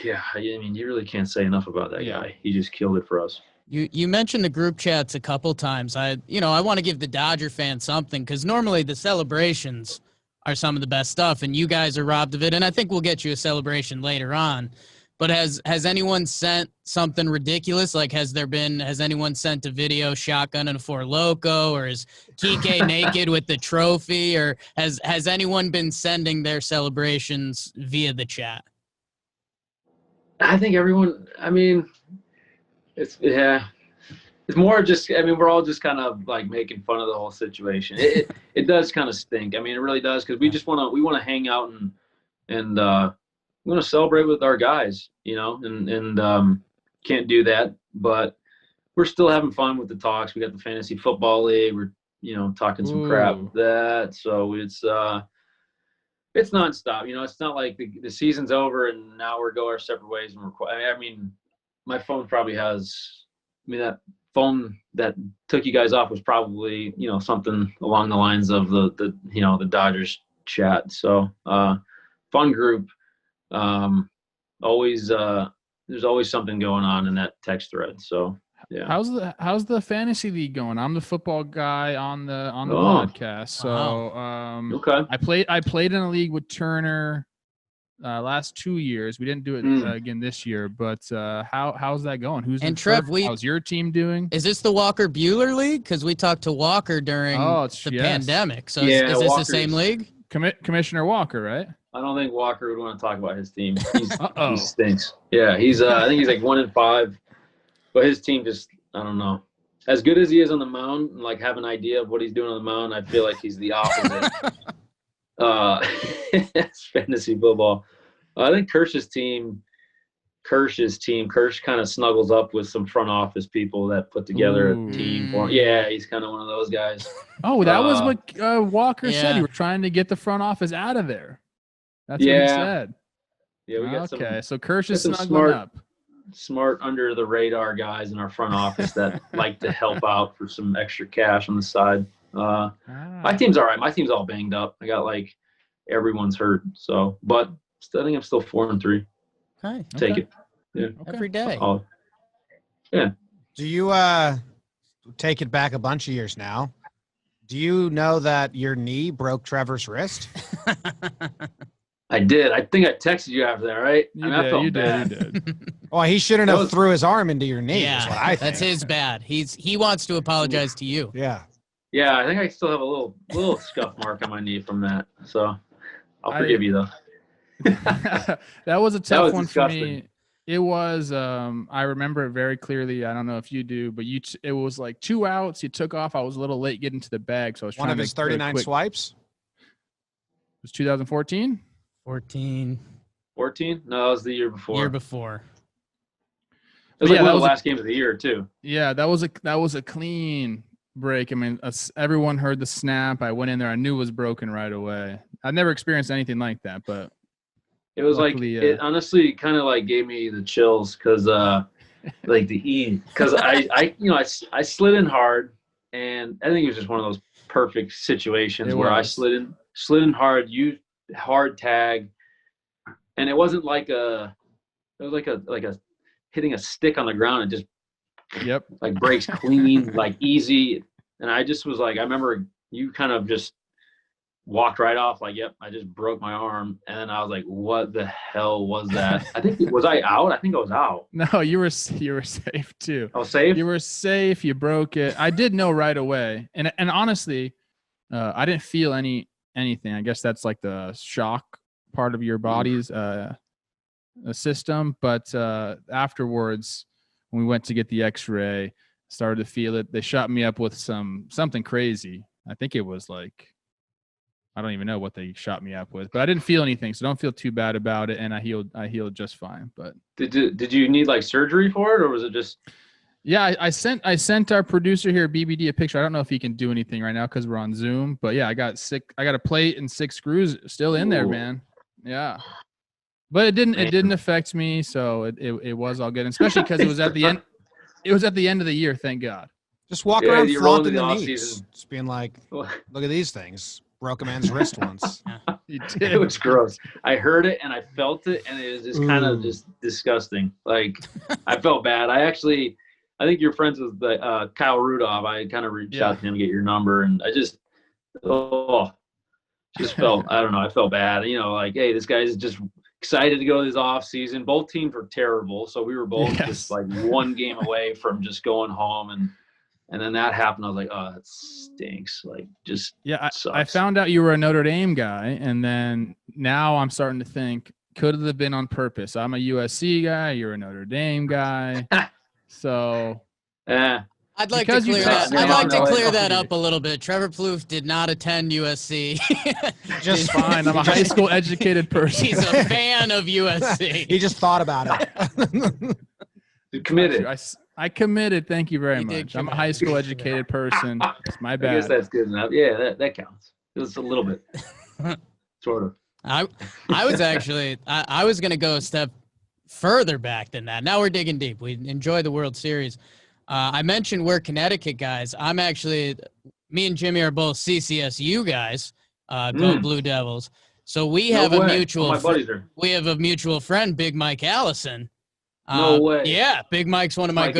F: Yeah, I mean, you really can't say enough about that guy. He just killed it for us.
B: You mentioned the group chats a couple times. I want to give the Dodger fans something because normally the celebrations are some of the best stuff, and you guys are robbed of it. And I think we'll get you a celebration later on. But has anyone sent something ridiculous? Like, has anyone sent a video shotgun and a Four Loko, or is Kike naked with the trophy, or has anyone been sending their celebrations via the chat?
F: I think everyone, I mean, it's more just, I mean, we're all just kind of like making fun of the whole situation. It does kind of stink. I mean, it really does. Cause we want to hang out and we want to celebrate with our guys, and can't do that, but we're still having fun with the talks. We got the fantasy football league. We're, talking some crap with that. So it's nonstop. It's not like the season's over and now we're going our separate ways. And I mean, my phone probably has. I mean, that phone that took you guys off was probably something along the lines of the Dodgers chat. So fun group. Always there's always something going on in that text thread. So yeah.
C: How's the fantasy league going? I'm the football guy on the podcast. So
F: okay.
C: I played in a league with Turner last 2 years. We didn't do it again this year, but how's that going? How's your team doing?
B: Is this the Walker Bueller league? Because we talked to Walker during the pandemic. So is this the same league?
C: Commissioner Walker, right?
F: I don't think Walker would want to talk about his team. He stinks. Yeah, he's I think he's like 1-5. But his team just, I don't know. As good as he is on the mound, and like have an idea of what he's doing on the mound, I feel like he's the opposite. It's fantasy football. I think Kirsch's team, Kirsch kind of snuggles up with some front office people that put together a team for him. Yeah, he's kind of one of those guys.
C: Oh, that was what Walker said. He was trying to get the front office out of there. That's what he said.
F: Yeah, we got
C: so Kirsch is snuggling up.
F: Smart under the radar guys in our front office that like to help out for some extra cash on the side. My team's all right. My team's all banged up. I got like everyone's hurt. So, but I think I'm still 4-3.
B: Okay.
F: Take it. Yeah.
B: Every day.
F: Yeah.
A: Do you take it back a bunch of years now? Do you know that your knee broke Trevor's wrist?
F: I did. I think I texted you after that, right?
C: You did.
A: Well, he shouldn't have threw his arm into your knee.
B: Yeah,
A: is what I think.
B: That's his bad. He wants to apologize to you.
A: Yeah.
F: Yeah, I think I still have a little scuff mark on my knee from that. So I'll forgive you though.
C: That was a tough one disgusting. For me. It was. I remember it very clearly. I don't know if you do, but it was like 2 outs. You took off. I was a little late getting to the bag, so I was
A: one of his 39 swipes.
C: It was 2014.
B: 14.
F: No, it was the year before.
B: Year before.
F: It was like one of the last games of the year too.
C: Yeah, that was a clean break. I mean, everyone heard the snap. I went in there. I knew it was broken right away. I've never experienced anything like that, but
F: it was luckily, it honestly kind of like gave me the chills because I slid in hard, and I think it was just one of those perfect situations where I slid in hard, hard tag, and it wasn't like it was like a hitting a stick on the ground and just like breaks clean, like easy. And I just was like, I remember you kind of just walked right off like, yep, I just broke my arm. And then I was like, what the hell was that? I think, was I out? I think I was out.
C: No, you were safe too.
F: I was safe?
C: You were safe. You broke it. I did know right away. And honestly, I didn't feel anything. I guess that's like the shock part of your body's system. But afterwards, when we went to get the x-ray, started to feel it. They shot me up with something crazy. I think it was like, I don't even know what they shot me up with, but I didn't feel anything, so don't feel too bad about it. And I healed just fine. But
F: did you need like surgery for it, or was it just?
C: Yeah, I sent our producer here, BBD, a picture. I don't know if he can do anything right now because we're on Zoom. But yeah, I got a plate and 6 screws still in there, man. Yeah, but it didn't affect me, so it was all good, and especially because it was at the end. It was at the end of the year, thank God.
A: Just walk around flaunting the knees, just being like, "Look at these things." Broke a man's wrist once.
F: It was gross. I heard it and I felt it, and it was just kind of just disgusting. Like, I felt bad. I think you're friends with Kyle Rudolph. I kind of reached out to him to get your number, and I just felt, I don't know, I felt bad. You know, like, hey, this guy's just excited to go this off season. Both teams were terrible, so we were both just like one game away from just going home, and then that happened. I was like, oh, that stinks. Like, just
C: I found out you were a Notre Dame guy, and then now I'm starting to think, could it have been on purpose? I'm a USC guy. You're a Notre Dame guy. So
B: I'd like to clear that. I'd like to clear that up a little bit. Trevor Plouffe did not attend USC.
C: Just fine. I'm a high school educated person.
B: He's a fan of USC.
A: He just thought about it.
F: You committed.
C: I committed. Thank you very much. I'm a high school educated person. It's my bad.
F: I guess that's good enough. Yeah, that counts. It was a little bit, sort of.
B: I was actually I was gonna go a step further back than that. Now we're digging deep. We enjoy the World Series. I mentioned we're Connecticut guys. I'm actually, me and Jimmy are both CCSU guys. Go Blue Devils. So we have a mutual. We have a mutual friend, Big Mike Allison.
F: No way.
B: Yeah, Big Mike's one of my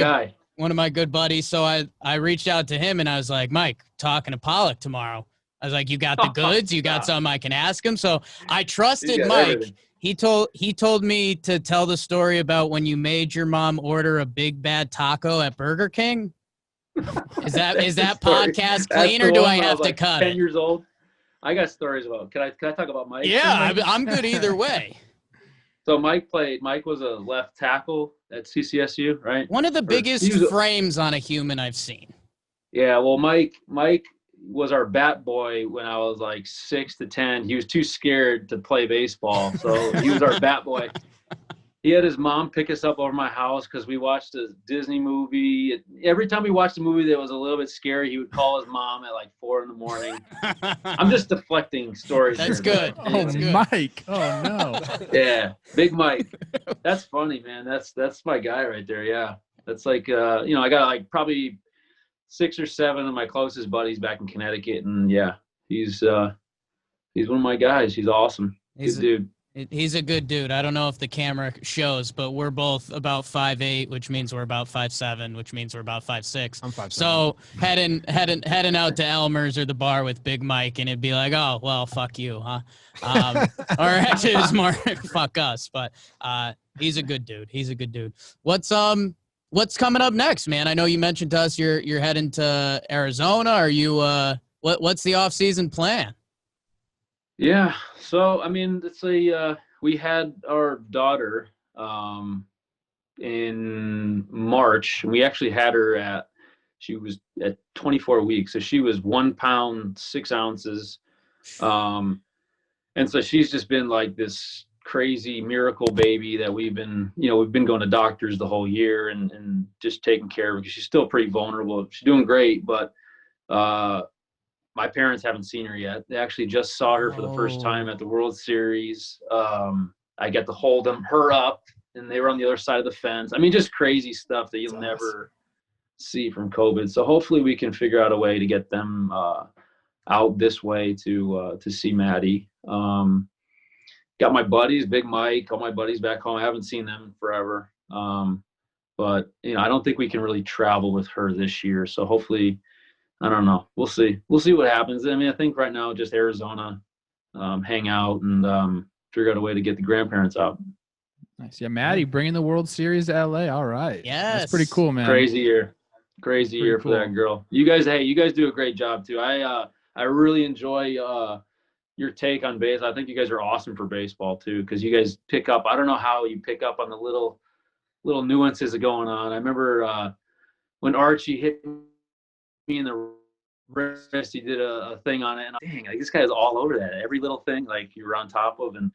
B: good buddies. So I reached out to him and I was like, Mike, talking to Pollock tomorrow. I was like, you got the goods? You got something I can ask him? So I trusted Mike. Everything. He told me to tell the story about when you made your mom order a big bad taco at Burger King. Is that podcast clean, or do I have to cut
F: 10 years old. I got stories about. Can I talk about Mike?
B: Yeah, I'm good either way.
F: So Mike was a left tackle at CCSU, right?
B: One of the biggest frames on a human I've seen.
F: Yeah, well, Mike was our bat boy when I was like 6 to 10. He was too scared to play baseball, so he was our bat boy. He had his mom pick us up over my house because we watched a Disney movie. Every time we watched a movie that was a little bit scary, he would call his mom at like 4 a.m. I'm just deflecting stories.
B: That's good.
C: That's good. Mike. Oh no.
F: Yeah, Big Mike. That's funny, man. That's my guy right there. Yeah, that's like I got like probably 6 or 7 of my closest buddies back in Connecticut, and yeah, he's one of my guys. He's awesome. Good dude.
B: He's a good dude. I don't know if the camera shows, but we're both about 5'8", which means we're about 5'7", which means we're about 5'6".
A: I'm 5'7".
B: So heading out to Elmer's or the bar with Big Mike, and it'd be like, oh well, fuck you, huh? Or actually, it's more fuck us. But he's a good dude. He's a good dude. What's coming up next, man? I know you mentioned to us you're heading to Arizona. Are you what's the off-season plan?
F: Yeah, so I mean, we had our daughter in March. We actually had her she was at 24 weeks, so she was 1 pound 6 ounces, and so she's just been like this crazy miracle baby that we've been going to doctors the whole year and just taking care of her because she's still pretty vulnerable. She's doing great, but my parents haven't seen her yet. They actually just saw her for the first time at the World Series. I got to hold her up, and they were on the other side of the fence. I mean, just crazy stuff that you'll never see from COVID. So hopefully we can figure out a way to get them out this way to see Maddie. Got my buddies, Big Mike, all my buddies back home. I haven't seen them in forever. But I don't think we can really travel with her this year. So hopefully I don't know. We'll see. We'll see what happens. I mean, I think right now just Arizona, hang out and figure out a way to get the grandparents out.
C: Nice. Yeah, Maddie bringing the World Series to LA. All right.
B: Yes.
C: That's pretty cool, man.
F: Crazy year for that girl. You guys do a great job too. I really enjoy your take on base. I think you guys are awesome for baseball too, because you guys pick up. I don't know how you pick up on the little nuances of going on. I remember when Archie hit me in the wrist, he did a thing on it, and dang, like, this guy is all over that. Every little thing, like, you were on top of, and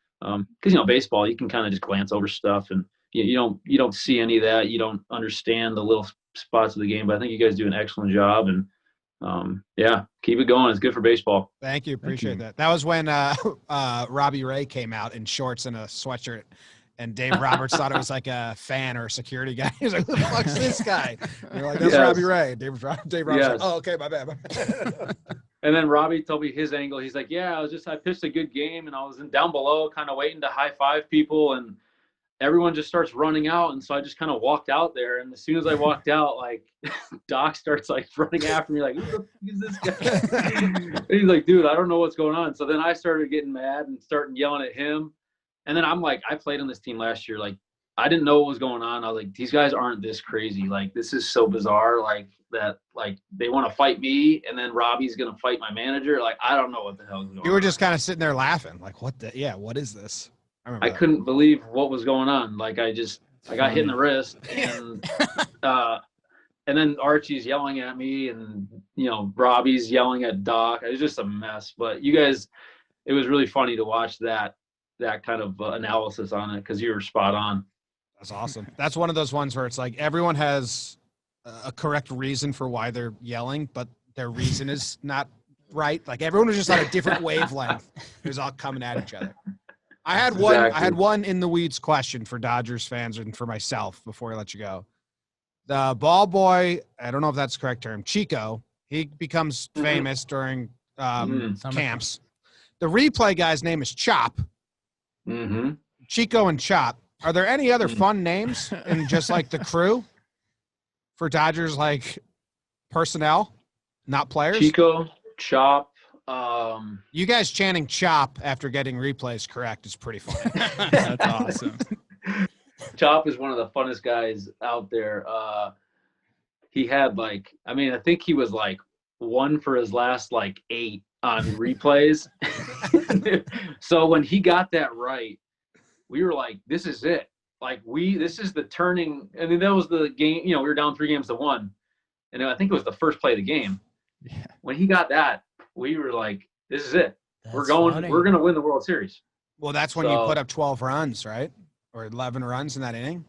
F: because baseball, you can kind of just glance over stuff, and you don't see any of that. You don't understand the little spots of the game, but I think you guys do an excellent job, and yeah, keep it going. It's good for baseball.
A: Thank you. Appreciate that. That was when Robbie Ray came out in shorts and a sweatshirt, and Dave Roberts thought it was like a fan or a security guy. He was like, who the fuck's this guy? And you're like, that's Robbie Ray. Dave Roberts like, oh, okay, my bad.
F: And then Robbie told me his angle. He's like, yeah, I pitched a good game, and I was down below kind of waiting to high five people, and everyone just starts running out. And so I just kind of walked out there. And as soon as I walked out, like, Doc starts like running after me, like, who the fuck is this guy? And he's like, dude, I don't know what's going on. So then I started getting mad and starting yelling at him. And then I'm like, I played on this team last year. Like, I didn't know what was going on. I was like, these guys aren't this crazy. Like, this is so bizarre. Like, that, like, they want to fight me, and then Robbie's going to fight my manager. Like, I don't know what the hell is going on.
A: You were just kind of sitting there laughing. Like, what is this?
F: I couldn't believe what was going on. Like, I got hit in the wrist, and then Archie's yelling at me, and, Robbie's yelling at Doc. It was just a mess. But you guys, it was really funny to watch that kind of analysis on it, because you were spot on.
A: That's awesome. That's one of those ones where it's like everyone has a correct reason for why they're yelling, but their reason is not right. Like, everyone was just on a different wavelength. It was all coming at each other. I had one in the weeds question for Dodgers fans and for myself before I let you go. The ball boy, I don't know if that's the correct term, Chico, he becomes famous during camps. The replay guy's name is Chop.
F: Mm-hmm.
A: Chico and Chop. Are there any other fun names in just like the crew for Dodgers, like personnel, not players?
F: Chico, Chop.
A: You guys chanting Chop after getting replays correct is pretty funny.
C: That's awesome.
F: Chop is one of the funnest guys out there. He had I think he was like 1 for his last 8 on replays. So when he got that right, we were like, this is it. This is the turning. I mean, that was the game. We were down 3-1, and I think it was the first play of the game.
C: Yeah.
F: When he got that, we were like, this is it.
B: That's
F: We're going to win the World Series.
A: Well, that's when you put up 12 runs, right? Or 11 runs in that inning.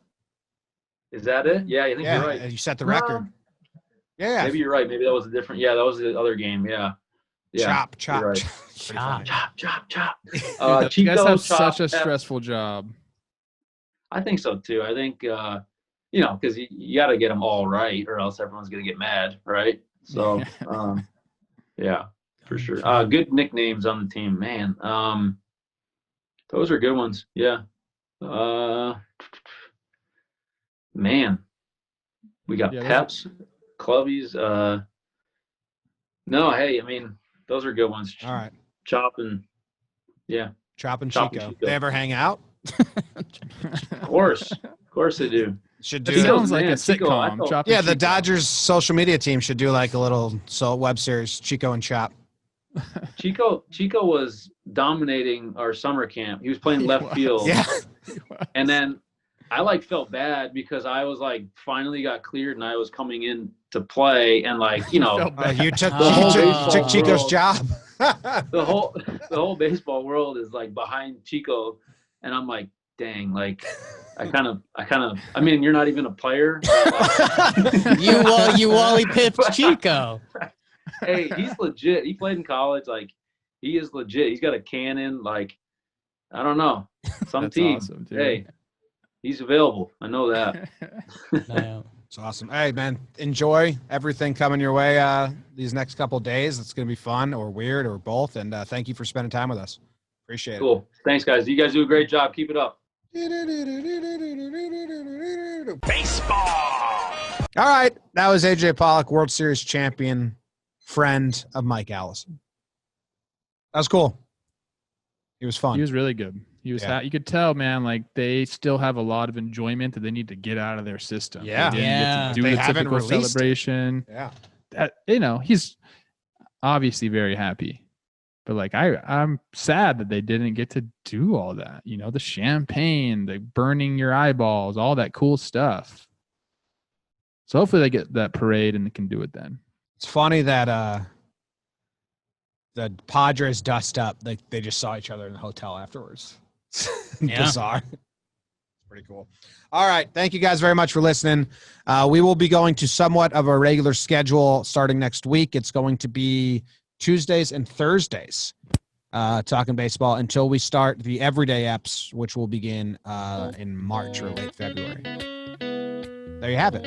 F: Is that it? Yeah, I think you're right.
A: You set the record. Yeah.
F: Maybe you're right. Maybe that was a different. Yeah, that was the other game. Yeah.
A: Chop.
F: Right.
B: Chop.
F: Chop.
C: You guys have
F: Chop,
C: such a stressful job.
F: I think so too. I think because you got to get them all right, or else everyone's gonna get mad, right? So, yeah, for sure. Good nicknames on the team, man. Those are good ones. Yeah. Man, we got Peps, Clubbies. No, hey, I mean, those are good ones.
A: All right.
F: Chop and
A: Chico. They ever hang out?
F: Of course they do.
A: Should
C: It
A: do.
C: sounds like a
F: Chico,
C: sitcom. Chop
A: Yeah,
C: and
A: the
C: Chico.
A: Dodgers social media team should do like a little web series, Chico and Chop.
F: Chico was dominating our summer camp. He was playing left field.
A: Yeah.
F: And then I felt bad because I was finally got cleared and I was coming in to play, and
A: You took
F: whole
A: Chico's
F: world.
A: job.
F: the whole baseball world is behind Chico, and I'm like, dang, I kind of I mean, you're not even a player.
B: You Wally pitched Chico.
F: Hey, he's legit. He played in college. He is legit. He's got a cannon. I don't know. Some
C: That's
F: team.
C: awesome, dude.
F: Hey, he's available. I know that.
A: It's awesome. Hey, man, enjoy everything coming your way these next couple of days. It's going to be fun or weird or both. And thank you for spending time with us. Appreciate it.
F: Cool. Thanks, guys. You guys do a great job. Keep it up.
E: Baseball.
A: All right. That was AJ Pollock, World Series champion. friend of Mike Allison. That was cool. He was fun.
C: He was really good. He was.
A: Yeah.
C: You could tell, man. Like they still have a lot of enjoyment that they need to get out of their system.
A: Yeah.
C: They didn't get to do
A: They
C: the
A: haven't
C: typical
A: released it.
C: celebration.
A: Yeah.
C: That, he's obviously very happy, but like I'm sad that they didn't get to do all that. The champagne, the burning your eyeballs, all that cool stuff. So hopefully they get that parade and they can do it then.
A: It's funny that the Padres dust up. They just saw each other in the hotel afterwards.
B: Yeah.
A: Bizarre. Pretty cool. All right. Thank you guys very much for listening. We will be going to somewhat of a regular schedule starting next week. It's going to be Tuesdays and Thursdays, talking baseball until we start the everyday eps, which will begin in March or late February. There you have it.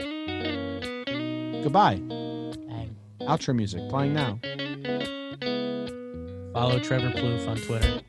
A: Goodbye.
B: Bang.
A: Outro music playing now.
B: Follow Trevor Plouffe on Twitter.